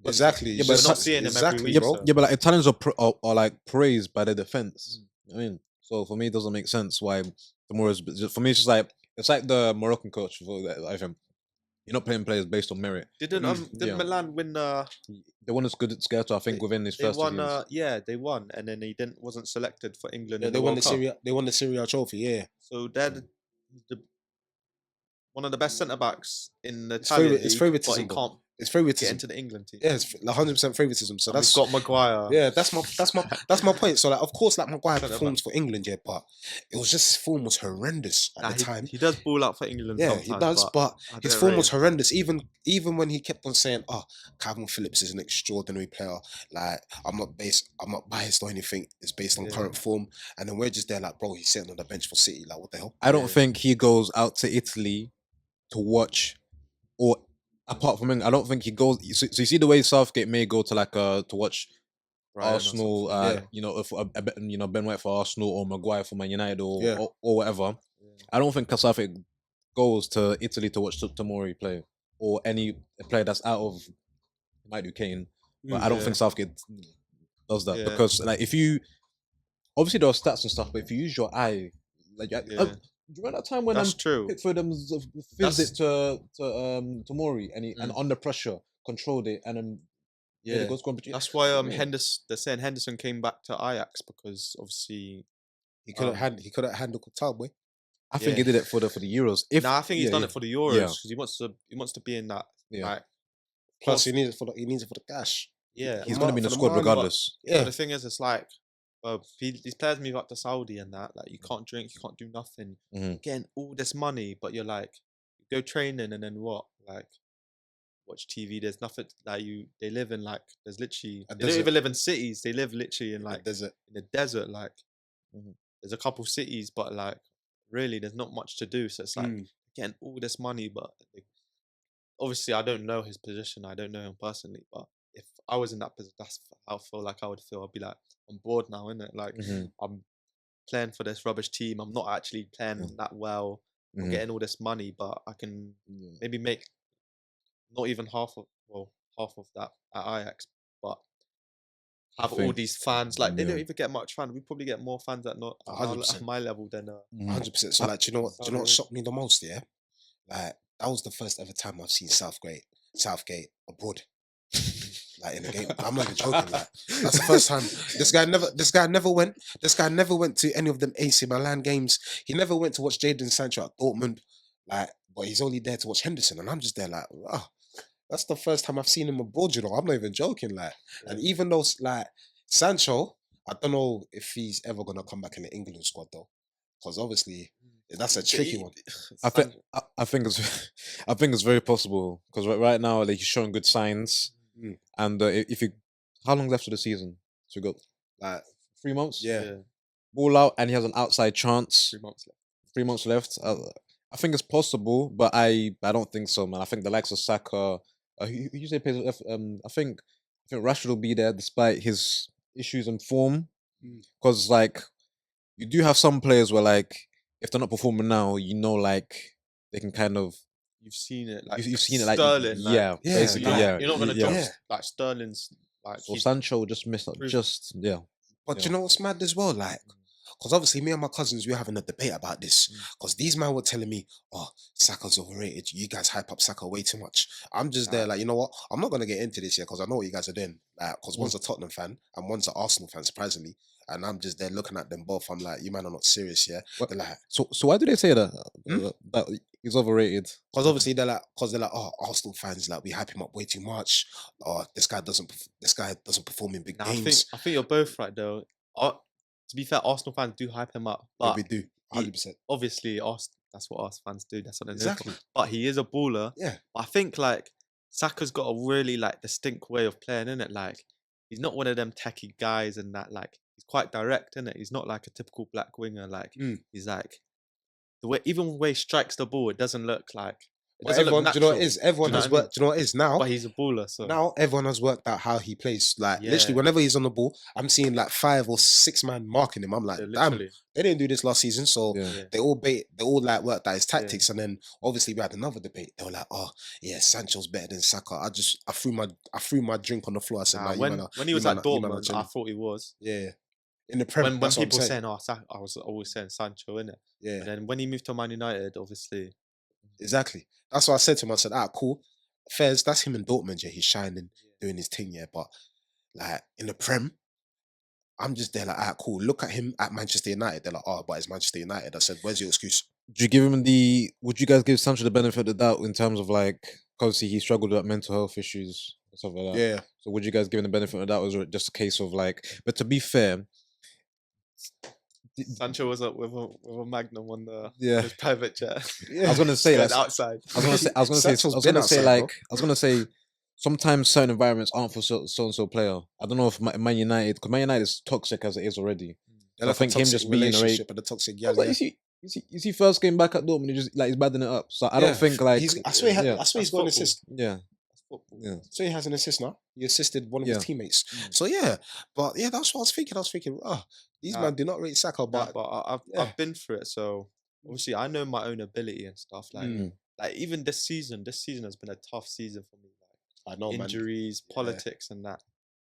S1: but
S2: Exactly.
S3: Yeah,
S2: He's
S3: but
S2: just-
S3: we're not
S1: seeing him every
S2: exactly,
S1: week,
S3: yeah,
S2: bro.
S1: so-
S3: yeah, but like Italians are like praised by their defense. I mean, so for me, it doesn't make sense why Tomorrow's. For me, it's like the Moroccan coach. I think you're not playing players based on merit.
S1: Didn't
S3: yeah.
S1: Milan win?
S3: They won as good at Scato, I think, within his
S1: They
S3: first 2
S1: won.
S3: games.
S1: Yeah, they won, and then he wasn't selected for England.
S2: Yeah,
S1: in
S2: they
S1: the
S2: won
S1: World
S2: the
S1: Cup.
S2: Serie. They won the Serie A trophy. Yeah,
S1: So they're one of the best centre backs in the
S2: It's
S1: Italian
S2: favourite- it's
S1: league, but he
S2: favouritism, bro.
S1: can't
S2: it's
S1: get
S2: favoritism.
S1: into the England team.
S2: Yeah, it's 100% favoritism. So
S1: And we've
S2: that's
S1: got Maguire.
S2: yeah, that's my point. So like, of course, like Maguire
S1: Centre
S2: performs for England, yeah, but it was just his form was horrendous at
S1: Nah,
S2: the time.
S1: he does ball out for England.
S2: Yeah,
S1: sometimes,
S2: he does, but
S1: I
S2: his
S1: don't
S2: form
S1: rate
S2: was
S1: him.
S2: horrendous. Even when he kept on saying, Calvin Phillips is an extraordinary player. Like I'm not biased or anything. It's based on
S1: Yeah.
S2: current form. And then we're just there like, bro, he's sitting on the bench for City. Like, what the hell?
S3: I don't
S1: Yeah.
S3: think he goes out to Italy to watch, or apart from England, I don't think he goes. So you see the way Southgate may go to to watch
S1: Brighton or
S3: Arsenal,
S1: something.
S2: Yeah.
S3: if Ben White for Arsenal or Maguire for Man United or
S2: Yeah.
S3: or whatever.
S1: Yeah.
S3: I don't think Southgate goes to Italy to watch Tomori play or any player that's out of. He might do Kane, but I don't
S1: Yeah.
S3: think Southgate does that
S1: Yeah.
S3: because like if you obviously there are stats and stuff, but if you use your eye, like
S1: Yeah.
S3: do you remember that time when
S1: That's true.
S3: Pickford fizzed it to Mori and and
S1: Mm.
S3: under pressure controlled it and then
S1: Yeah,
S3: the goals gone.
S1: that's why
S3: Yeah.
S1: Henderson. They're saying Henderson came back to Ajax because obviously.
S2: He couldn't handle Qatar, boy.
S3: I think
S1: Yeah.
S3: he did it for the Euros. If
S1: I think he's
S3: yeah,
S1: done
S3: yeah.
S1: it for the Euros
S3: Yeah.
S1: because he wants to be in that.
S3: Yeah.
S1: Like,
S2: Plus,
S1: Plus-
S2: he needs it for the cash.
S1: yeah.
S3: He's
S2: For
S3: going to
S2: the
S3: be in the
S2: for the
S3: squad
S2: money, but-
S3: regardless.
S1: But
S2: Yeah,
S1: the thing is, it's like, these players move up to Saudi and that. Like, you can't drink, you can't do nothing.
S3: Mhm.
S1: You're getting all this money, but you're like, you go training and then what? Like, watch TV. There's nothing like They live in like. There's literally.
S2: A
S1: They don't
S2: desert.
S1: even live in cities. They live literally in
S2: like
S1: like
S2: desert.
S1: in the desert. Like,
S3: Mhm.
S1: there's a couple cities, but like, really, there's not much to do. So it's like getting all this money, but obviously, I don't know his position. I don't know him personally, but if I was in that position, that's how I feel like I would feel. I'd be like, I'm bored now, innit? Like,
S3: Mhm.
S1: I'm playing for this rubbish team. I'm not actually playing that well. I'm
S3: Mhm.
S1: getting all this money, but I can
S3: Yeah.
S1: maybe make not even half of that at Ajax, but have all
S3: think-
S1: these fans. Like, they don't
S3: yeah.
S1: even get much fans. We probably get more fans at not at
S2: 100%.
S1: my level than
S2: 100%. So like, do you know what? Do you know what
S1: Saudi
S2: shocked me the most? Yeah, like that was the first ever time I've seen Southgate abroad. Like in a game, I'm not even joking. Like that's the first time. This guy never went to any of them AC Milan games. He never went to watch Jadon Sancho at Dortmund. Like, but he's only there to watch Henderson, and I'm just there like, that's the first time I've seen him abroad. You know, I'm not even joking. Like, and even though like Sancho, I don't know if he's ever gonna come back in the England squad though, because obviously that's a tricky one.
S3: I think I think it's I think it's very possible because right now like he's showing good signs, and if you how long left of the season? So we got
S2: Like,
S3: 3 months.
S2: yeah.
S3: Ball out, and he has an outside chance.
S1: 3 months left.
S3: 3 months left. I think it's possible, but I don't think so, man. I think the likes of Saka, who you say plays left, I think Rashford will be there despite his issues in form, because like you do have some players where like if they're not performing now, you know, like they can kind of
S1: You've seen it, like
S3: you've seen it, like
S1: Sterling.
S3: yeah,
S1: Like,
S3: basically,
S2: like,
S3: yeah,
S1: you're not gonna
S3: yeah.
S1: drop
S2: yeah.
S1: like Sterling's. Like
S3: So
S1: he's
S3: Sancho just missed out,
S1: proved-
S3: just yeah.
S2: But
S3: Yeah.
S2: you know what's mad as well? Like, because obviously me and my cousins, we were having a debate about this. Because these men were telling me, oh, Saka's overrated. You guys hype up Saka way too much. I'm just there like, you know what? I'm not going to get into this yet because I know what you guys are doing. Like, because one's a Tottenham fan and one's an Arsenal fan, surprisingly. And I'm just there looking at them both. I'm like, you man are not serious, yeah?
S3: What-
S2: They're like,
S3: So why do they say that
S2: Hmm?
S3: that he's overrated?
S2: because obviously they're like, oh, Arsenal fans, like we hype him up way too much. Oh, this guy doesn't perform in big
S1: Nah,
S2: games.
S1: I think you're both right though. To be fair, Arsenal fans do hype him up,
S2: Yeah,
S1: but
S2: we do,
S1: he-
S2: 100%.
S1: obviously, that's what us fans do. That's what they know.
S2: Exactly.
S1: But he is a baller.
S2: Yeah.
S1: I think like Saka's got a really like distinct way of playing in it. Like he's not one of them techie guys, and that like he's quite direct in it. He's not like a typical black winger. Like he's like even the way he strikes the ball, it doesn't look like it
S2: But
S1: doesn't look
S2: everyone, do you know what it
S1: natural.
S2: is? Everyone
S1: Do you know
S2: has
S1: what I mean?
S2: worked. Do you know what it is now?
S1: But he's a baller, so
S2: Now everyone has worked out how he plays. Like literally,
S1: Yeah.
S2: whenever he's on the ball, I'm seeing like 5 or 6 man marking him. I'm like,
S1: yeah,
S2: damn,
S1: literally.
S2: they didn't do this last season, so
S3: Yeah.
S1: Yeah.
S2: they all like worked out his tactics. And then obviously we had another debate. They were like, oh yeah, Sancho's better than Saka. I threw my drink on the floor. I said,
S1: Nah,
S2: nah, you
S1: when
S2: man are-
S1: he
S2: you
S1: was
S2: man
S1: at
S2: are- you man are
S1: Dortmund, I
S2: genuine."
S1: thought he was.
S2: Yeah, in the Prem.
S1: When
S2: That's what I'm
S1: people were
S2: saying.
S1: saying, "Oh, I was always saying Sancho, innit?"
S2: Yeah,
S1: But then when he moved to Man United, obviously,
S2: exactly. That's what I said to him. I said, cool. Fairs, that's him in Dortmund. Yeah, he's shining, doing his thing. Yeah, but like in the Prem, I'm just there like, cool. Look at him at Manchester United. They're like, oh, but it's Manchester United. I said, where's your excuse?
S3: Do you give him would you guys give Sancho the benefit of the doubt in terms of like, obviously he struggled with mental health issues and stuff like that.
S2: Yeah.
S3: So would you guys give him the benefit of the doubt, or was it just a case of like? But to be fair,
S1: Sancho was up with a Magnum on
S3: Yeah.
S1: his private jet.
S3: I was gonna say
S1: Going
S3: that.
S1: outside.
S3: I was gonna say sometimes certain environments aren't for so and so player. I don't know if Man United, because Man United is toxic as it is already.
S2: They're
S3: So I
S2: like
S3: think
S2: a
S3: him
S2: toxic
S3: just being a
S2: relationship and a toxic
S3: I
S2: yeah,
S3: was like, you see, first game back at Dortmund, he's badding it up. So I don't think like
S2: I swear,
S3: yeah,
S2: I swear he's got an assist.
S3: yeah, yeah.
S2: So he has an assist now. He assisted one of his
S3: Yeah.
S2: teammates. So yeah, but yeah, that's what I was thinking. I was thinking, these
S1: Nah.
S2: men do not rate Saka,
S1: But
S2: but
S1: I've
S2: yeah.
S1: been through it, so obviously I know my own ability and stuff. Like like even this season has been a tough season for me. Like
S2: I know, man.
S1: injuries,
S2: Yeah.
S1: politics, and that.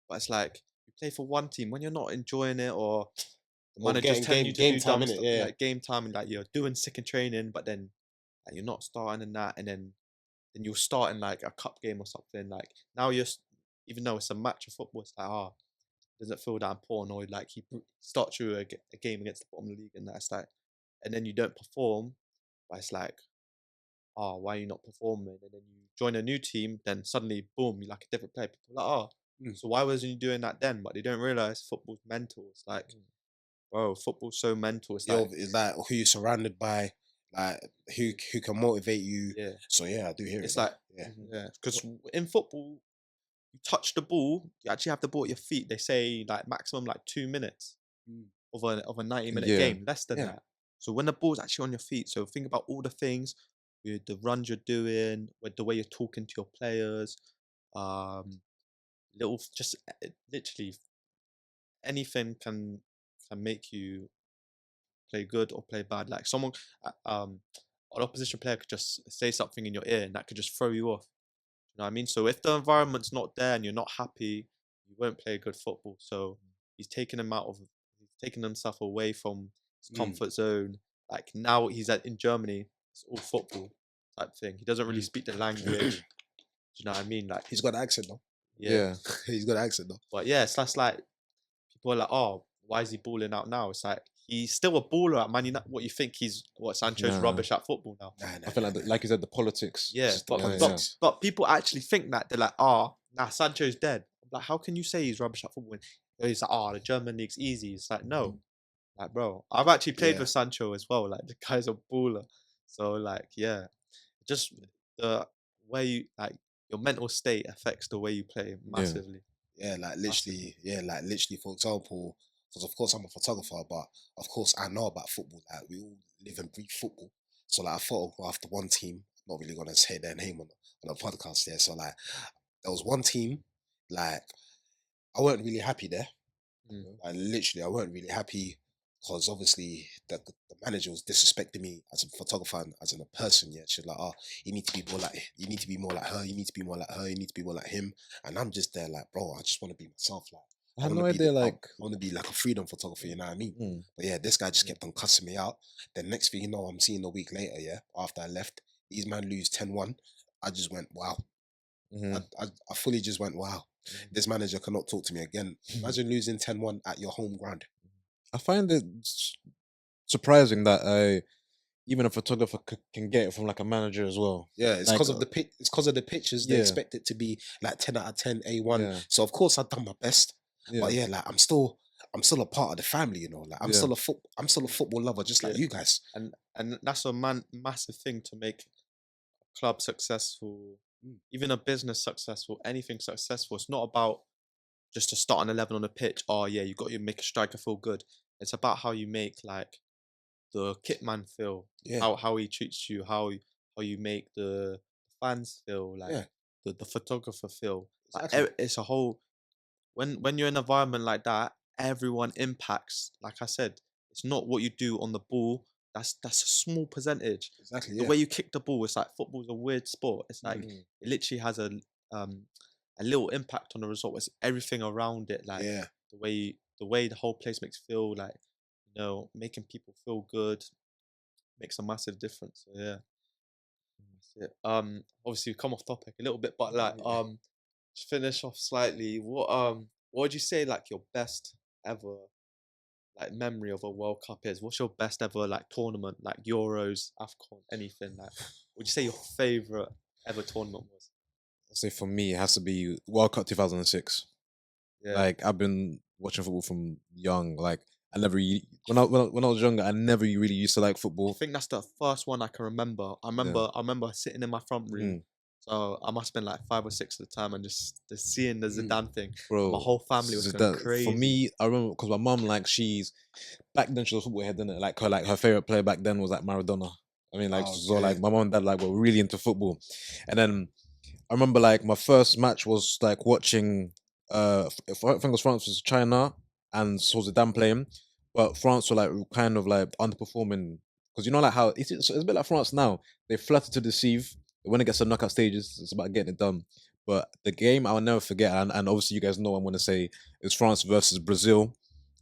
S1: But it's like you play for one team when you're not enjoying it, or the
S2: Or
S1: manager's telling you to do
S2: time,
S1: dumb
S2: innit?
S1: stuff,
S2: Yeah.
S1: like game time, and like you're doing sick in training, but then like, you're not starting in that, and then you're starting like a cup game or something. Like now even though it's a match of football, it's like doesn't feel that important, or like he starts you a game against the bottom of the league, and that's like, and then you don't perform, but it's like, why are you not performing? And then you join a new team, then suddenly, boom, you're like a different player. People are like, so why wasn't you doing that then? But they don't realize football's mental. It's like, bro, football's so mental. It's like,
S2: It's like who you're surrounded by, like who can motivate you.
S1: yeah.
S2: So yeah, I do hear
S1: It's
S2: it.
S1: like,
S2: yeah.
S1: because in football, you touch the ball, you actually have the ball at your feet. They say like maximum like 2 minutes of a 90-minute
S3: Yeah.
S1: game, less than
S2: Yeah.
S1: that. So when the ball's actually on your feet, so think about all the things, the runs you're doing, with the way you're talking to your players, just literally anything can make you play good or play bad. Like an opposition player could just say something in your ear, and that could just throw you off. You know what I mean? So if the environment's not there and you're not happy, you won't play good football. So he's taking himself away from his comfort zone. Like now in Germany, it's all football type thing. He doesn't really speak the language. Do you know what I mean? Like
S2: He's got an accent though.
S3: Yeah.
S2: He's got an accent though.
S1: But yeah, it's just like people are like, oh, why is he balling out now? It's like he's still a baller at Man United. What you think Sancho's
S3: Nah.
S1: rubbish at football now?
S3: I feel like you said, the politics.
S1: Yeah,
S3: Just-
S1: but people actually think that they're like, Sancho's dead. I'm like, how can you say he's rubbish at football? When he's like, the German league's easy. It's like, no, like, bro, I've actually played with Sancho as well. Like, the guy's a baller. So, like, yeah, just the way you like your mental state affects the way you play massively.
S2: Yeah, like literally, for example, because of course I'm a photographer, but of course I know about football. Like we all live and breathe football. So like I photographed one team, not really gonna say their name on a podcast there. So like there was one team, like I weren't really happy there. Like literally I weren't really happy because obviously the manager was disrespecting me as a photographer and as a person. Yeah, she's like, oh, you need to be more like, you need to be more like her, you need to be more like her, you need to be more like him. And I'm just there like, bro, I just want to be myself. Like,
S3: I had
S2: wanna
S3: no
S2: be
S3: idea.
S2: I
S3: Like,
S2: want to be like a freedom photographer, you know what I mean?
S3: mm,
S2: But yeah, this guy just kept on cussing me out. Then next thing you know, I'm seeing a week later, yeah, after I left, these man lose 10-1. I just went, wow.
S3: mhm.
S2: I fully just went, wow. This manager cannot talk to me again. Imagine losing 10-1 at your home ground.
S3: I find it surprising that even a photographer can get it from like a manager as well.
S2: Yeah, it's
S3: Like,
S2: because of the it's because of the pictures. They
S3: yeah,
S2: expect it to be like 10 out of 10, A1.
S3: yeah,
S2: So of course I've done my best.
S3: yeah,
S2: But yeah, like I'm still a part of the family, you know. Like
S3: yeah,
S2: I'm still a football lover, just like
S1: Yeah.
S2: you guys.
S1: And that's a massive thing to make a club successful, even a business successful, anything successful. It's not about just to start an 11 on a pitch. Oh yeah, you got to make a striker feel good. It's about how you make like the kit man feel,
S2: Yeah,
S1: how he treats you, how you make the fans feel, like
S2: yeah,
S1: the photographer feel. Like
S2: exactly.
S1: it's a whole, when you're in an environment like that, everyone impacts. Like I said, it's not what you do on the ball. That's a small percentage.
S2: Exactly,
S1: The
S2: yeah.
S1: way you kick the ball, it's like football's a weird sport. It's like
S3: mm,
S1: it literally has um a little impact on the result. It's everything around it, like
S2: Yeah.
S1: the way the whole place makes feel, like making people feel good makes a massive difference. So yeah, that's it. Obviously we come off topic a little bit, but like
S2: Yeah.
S1: to finish off slightly, what would you say like your best ever like memory of a World Cup is? What's your best ever like tournament, like Euros, AFCON, anything? Like, would you say your favorite ever tournament was?
S3: I'd say for me, it has to be World Cup 2006.
S1: Yeah,
S3: Like, I've been watching football from young. Like, I never really, when I was younger, I never really used to like
S1: I
S3: football.
S1: think that's the first one I can remember.
S3: Yeah.
S1: I remember sitting in my front room.
S3: Mm.
S1: So I must have been like 5 or 6 at the time, and just seeing the Zidane thing. And my
S3: Bro,
S1: whole family was going
S3: For
S1: crazy.
S3: me, I remember because my mum, like, she's back then she was a football head, didn't it? Like her favorite player back then was like Maradona. I mean, like,
S2: Oh,
S3: so
S2: okay.
S3: like my mom and dad like were really into football, and then I remember like my first match was like watching I think it was France versus China, and so was Zidane playing, but France were like kind of like underperforming because you know like how it's a bit like France now. They flutter to deceive. When it gets to knockout stages, it's about getting it done. But the game I'll never forget, and obviously you guys know what I'm gonna say, is France versus Brazil.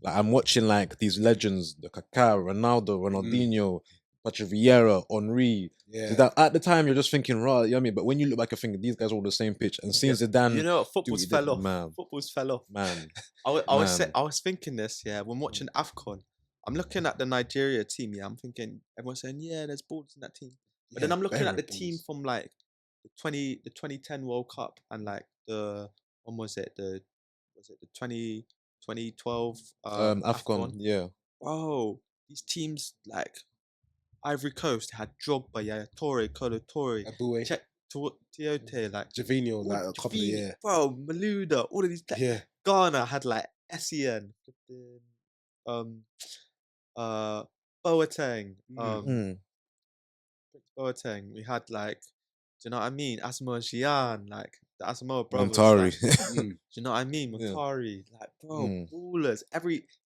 S3: Like I'm watching like these legends, the Kaká, Ronaldo, Ronaldinho, Patrick Vieira, Henri.
S2: Yeah.
S3: Zidane. At the time, you're just thinking, right, you know what I mean? But when you look back and think these guys are all the same pitch, and seeing
S1: Yeah,
S3: Zidane do what
S1: football's
S3: he did,
S1: fell off.
S3: man,
S1: Football's fell off.
S3: man,
S1: I
S3: man.
S1: was thinking this, yeah, when watching AFCON. I'm looking at the Nigeria team, yeah. I'm thinking everyone's saying, yeah, there's balls in that team. But then
S2: Yeah.
S1: I'm looking at
S2: Very
S1: the team
S2: balls.
S1: from like the 2010 World Cup and like the when was it the 2012
S3: Afcon,
S1: AFCON.
S3: yeah,
S1: Bro, these teams like Ivory Coast had Drogba, yeah, Torre, Kolo Torre,
S2: Abue.
S1: Check Tiote, like
S2: Javinho,
S1: all
S2: like a couple of
S1: Javini,
S2: yeah.
S1: bro, Maluda, all of these. Like,
S2: Yeah.
S1: Ghana had like Sen, um, uh, Boateng,
S3: mm.
S1: Boateng. We had like, do you know what I mean? Asamoah Gyan, like the Asamoah brothers,
S3: Montari,
S1: like, do you know what I mean?
S3: yeah,
S1: Mutari, like, bro,
S3: mm.
S1: ballers.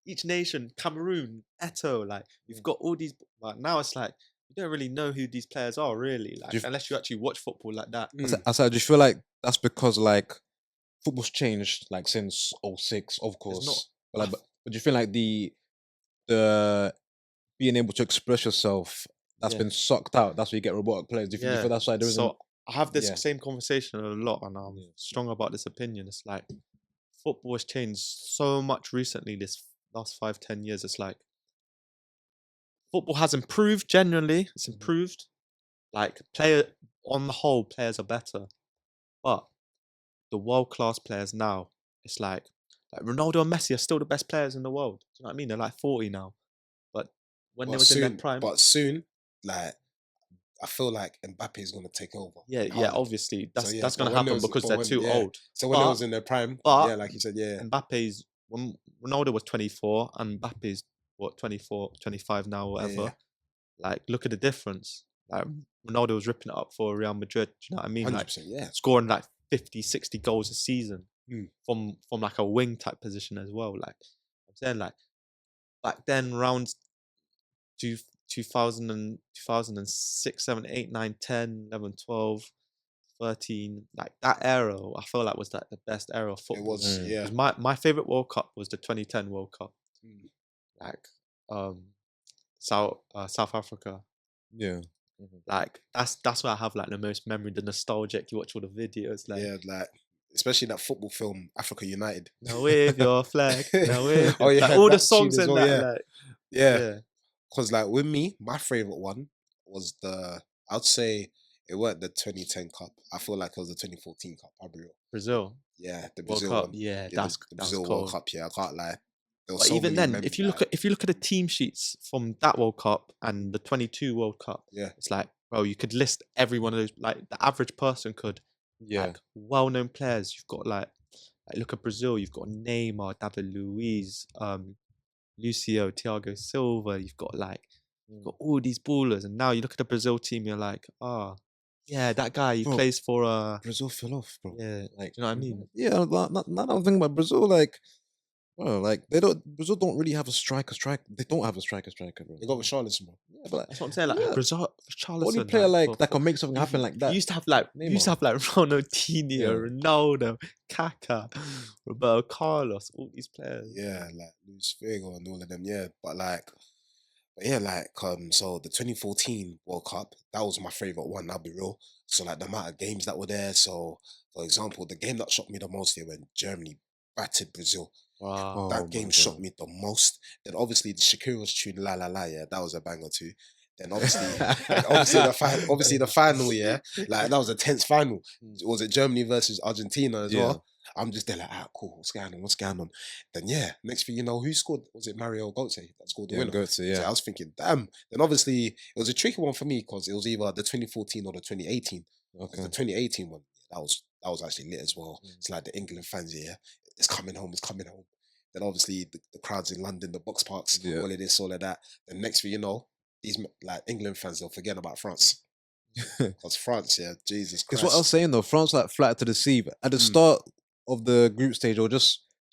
S1: Each nation, Cameroon, Eto, like, you've got all these. Like now, it's like you don't really know who these players are, really, like,
S3: Do you,
S1: unless you actually watch football like that.
S3: I said, do you feel like that's because like football's changed like since '06, of
S1: There's not.
S3: course, but like, but do you feel like the being able to express yourself that's
S1: Yeah,
S3: been sucked out? That's where you get robotic players. Do you
S1: yeah.
S3: feel that's why there isn't?
S1: So I have this
S3: Yeah,
S1: same conversation a lot, and I'm
S3: yeah,
S1: strong about this opinion. It's like football has changed so much recently. This last 5, 10 years, it's like football has improved. Generally, it's
S3: mhm,
S1: improved. Like on the whole, players are better, but the world class players now, it's like Ronaldo and Messi are still the best players in the world. Do you know what I mean? They're like 40 now, but when they
S2: But
S1: was in their
S2: soon,
S1: prime,
S2: like I feel like Mbappe is gonna take over
S1: yeah,
S2: and
S1: yeah,
S2: Haaland.
S1: obviously
S2: So yeah,
S1: that's gonna happen because they're too old.
S2: when it
S1: But
S2: was in their prime,
S1: but
S2: yeah, like you said, yeah,
S1: Mbappe's when Ronaldo was 24 and Mbappe's what 24, 25 now,
S2: yeah, yeah,
S1: whatever. Like, look at the difference. Like Ronaldo was ripping it up for Real Madrid. Do you know what I mean? Like
S2: 100%, yeah.
S1: scoring like 50, 60 goals a season
S2: Mm.
S1: from like a wing type position as well. Like I'm saying, like back then, round two, 2000 and 2006, 7, 8, 9, 10, 11, 12, 13, like that era, I feel like was like the best era of
S2: It
S1: football.
S2: was,
S3: Mm.
S2: yeah.
S1: Because my favorite World Cup was the 2010 World Cup,
S2: Mm.
S1: like South Africa.
S3: Yeah.
S1: Like that's where I have like the most memory, the nostalgic. You watch all the videos, like
S2: Yeah, like especially that football film, Africa United.
S1: now wave your flag, now wave
S2: Oh
S1: your,
S2: yeah,
S1: like all the
S2: that tune
S1: songs
S2: as
S1: in
S2: well.
S1: that,
S2: Yeah,
S1: like
S2: yeah.
S1: yeah,
S2: Because like with me, my favorite one was I'd say it weren't the 2010 Cup. I feel like it was the 2014 Cup. I'll be real.
S1: Brazil
S2: Yeah, the
S1: World
S2: Brazil
S1: Cup,
S2: one.
S1: yeah,
S2: Yeah, the
S1: that's
S2: Brazil World
S1: cold.
S2: Cup. Yeah, I can't lie. There were
S1: But
S2: so
S1: even
S2: many
S1: then, if you look at the team sheets from that World Cup and the 22 World Cup,
S2: yeah,
S1: it's like, bro, you could list every one of those. Like the average person could,
S3: Yeah.
S1: like well-known players. You've got like look at Brazil. You've got Neymar, David Luiz, Lucio, Thiago Silva. You've got all these ballers, and now you look at the Brazil team. You're like, yeah, that guy. He
S3: Bro,
S1: plays for
S3: Brazil fell off, bro.
S1: yeah.
S3: Like,
S1: Do you know what I mean?
S3: yeah, now that I'm thinking about Brazil, like, bro, like Brazil don't really have a striker. They don't have a striker, bro.
S2: they got Richarlison, bro.
S3: Yeah, but like,
S1: That's what I'm saying. Like
S3: yeah,
S1: Brazil,
S3: only
S1: Charleston,
S3: player like
S1: for
S3: that can make something happen like
S1: you
S3: that.
S1: used to have like
S3: Neymar.
S1: Ronaldinho,
S3: Yeah.
S1: Ronaldo, Kaká, Roberto Carlos, all these players.
S2: Yeah, like Luis Figo and all of them. Yeah, but yeah, like so the 2014 World Cup, that was my favorite one. I'll be real. So like the amount of games that were there. So for example, the game that shocked me the most here when Germany battered Brazil.
S1: Wow.
S3: Oh
S2: That
S3: my
S2: game shocked
S3: God.
S2: me the most. Then obviously the Shakira's tune "La La La," yeah, that was a banger too. Then obviously the final, yeah, like that was a tense final. Was it Germany versus Argentina as
S3: Yeah.
S2: well? I'm just there like, cool, what's going on? What's going on? Then yeah, next thing you know, who scored? Was it Mario Götze that scored the
S3: Yeah,
S2: winner?
S3: Götze,
S2: So
S3: yeah.
S2: I was thinking, damn. Then obviously it was a tricky one for me because it was either the 2014 or the 2018.
S3: Okay.
S2: The 2018 one, that was actually lit as well. It's like the England fans, yeah, it's coming home, it's coming home. Then obviously the crowds in London, the box parks,
S3: Yeah.
S2: all of this, all of that. The next thing you know, these like England fans, they'll forget about France. Because France, yeah, Jesus
S3: It's
S2: Christ.
S3: what I was saying though. France like flat to the sea. But at the start of the group stage, they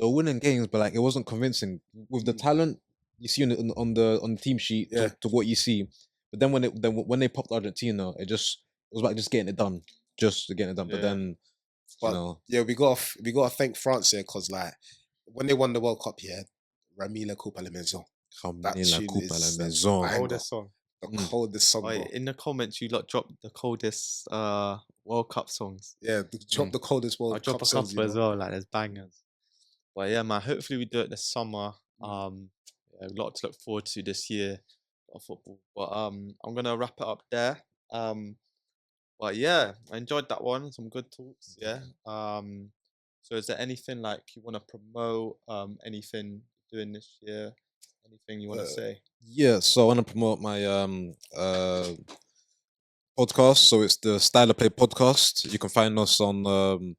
S3: were winning games, but like it wasn't convincing. With the talent you see on the team sheet
S2: Yeah.
S3: to what you see, but then when they popped Argentina, it was like just getting it done, just getting it done. But
S1: Yeah.
S3: then
S2: But yeah, we gotta thank France here because like when they won the World Cup, yeah, Ramila Coupe à la Maison. That
S3: Ramener la
S2: tune
S3: coupe à la
S2: is
S3: maison.
S2: banger.
S1: Coldest song.
S2: The coldest song,
S1: Oh,
S2: bro.
S1: in the comments, you lot dropped the coldest World Cup songs.
S2: Yeah, drop the coldest
S1: I'll
S2: World
S1: drop
S2: Cup
S1: a
S2: songs,
S1: couple
S2: you
S1: as
S2: know.
S1: well. Like there's bangers. But yeah, man. Hopefully we do it this summer. Yeah, a lot to look forward to this year of football. But I'm gonna wrap it up there. But yeah, I enjoyed that one. Some good talks. Yeah. So is there anything like you want to promote? Anything you're doing this year? Anything you want to say?
S3: Yeah, so I want to promote my podcast. So it's the Style of Play podcast. You can find us on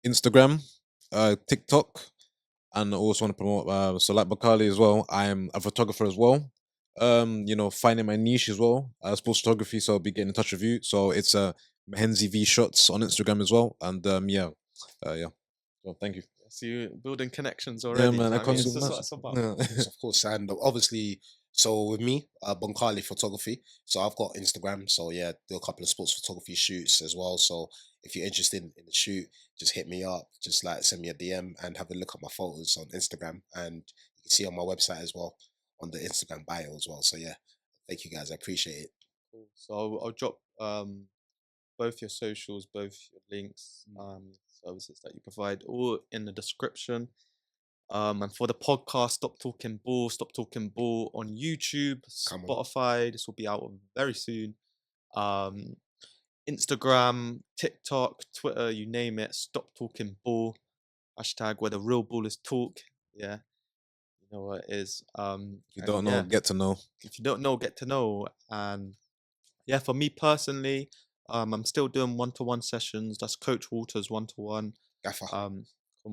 S3: Instagram, TikTok, and I also want to promote so like Bonkale as well. I'm a photographer as well. Finding my niche as well, sports photography. So I'll be getting in touch with you. So it's Mahenzi V Shots on Instagram as well. And yeah. So thank you.
S1: So you're building connections
S3: Yeah,
S1: already.
S3: man, I
S1: I mean,
S3: can't
S1: this
S3: do
S1: is what
S3: much.
S1: it's about.
S2: Yes, of course, and obviously, so with me, Bonkalephotography. So I've got Instagram. So yeah, do a couple of sports photography shoots as well. So if you're interested in the shoot, just hit me up. Just like send me a DM and have a look at my photos on Instagram, and you can see on my website as well on the Instagram bio as well. So yeah, thank you guys. I appreciate it.
S1: Cool. So I'll drop both your socials, both your links, services that you provide, all in the description. And for the podcast, Stop Talking Ball on YouTube,
S2: Come on.
S1: Spotify. This will be out very soon. Instagram, TikTok, Twitter, you name it. Stop Talking Ball. Hashtag where the real ball is talk. Yeah, you know what it is.
S3: If you
S1: and
S3: don't know,
S1: yeah,
S3: get to know.
S1: if you don't know, get to know. And yeah, for me personally, I'm still doing one-to-one sessions. That's Coach Walters one-to-one.
S2: Gaffer.
S1: Come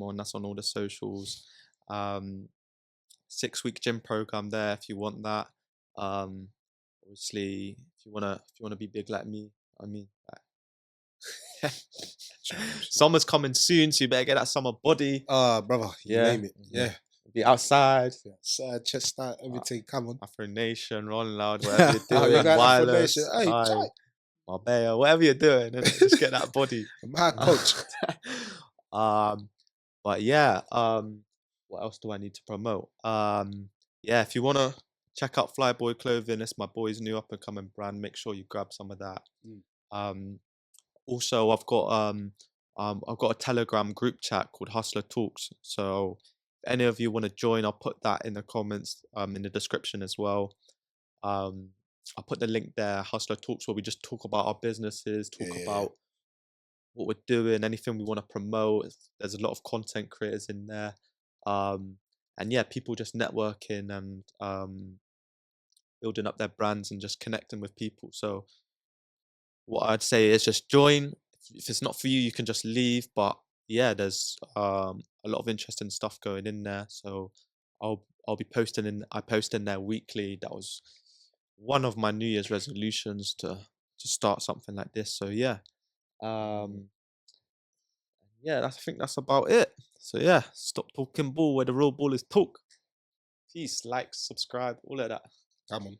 S1: on, that's on all the socials. 6-week gym program there if you want that. Obviously, if you wanna be big like me, I mean, summer's coming soon, so you better get that summer body.
S2: Brother, you
S1: Yeah.
S2: name it. Yeah.
S1: be outside,
S2: Side, chest out, everything. Come on.
S1: Afro Nation, rolling loud, whatever you're
S2: Oh, you
S1: doing,
S2: got Afro
S1: wireless,
S2: Nation. Hey, tight.
S1: Marbella, whatever you're doing, innit? Just get that body.
S2: My coach.
S1: But yeah, what else do I need to promote? Yeah, if you wanna check out Flyboy Clothing, it's my boy's new up and coming brand. Make sure you grab some of that. Also, I've got a Telegram group chat called Hustler Talks. So if any of you want to join, I'll put that in the comments, in the description as well. I'll put the link there, Hustler Talks, where we just talk about our businesses, talk about what we're doing, anything we want to promote. There's a lot of content creators in there. And yeah, people just networking and building up their brands and just connecting with people. So what I'd say is just join. If it's not for you, you can just leave. But yeah, there's a lot of interesting stuff going in there. So I'll be posting in. I post in there weekly. That was one of my New Year's resolutions to start something like this. So yeah, yeah, I think that's about it. So yeah, stop talking ball where the real ball is talk. Peace, like, subscribe, all of that.
S2: Come on.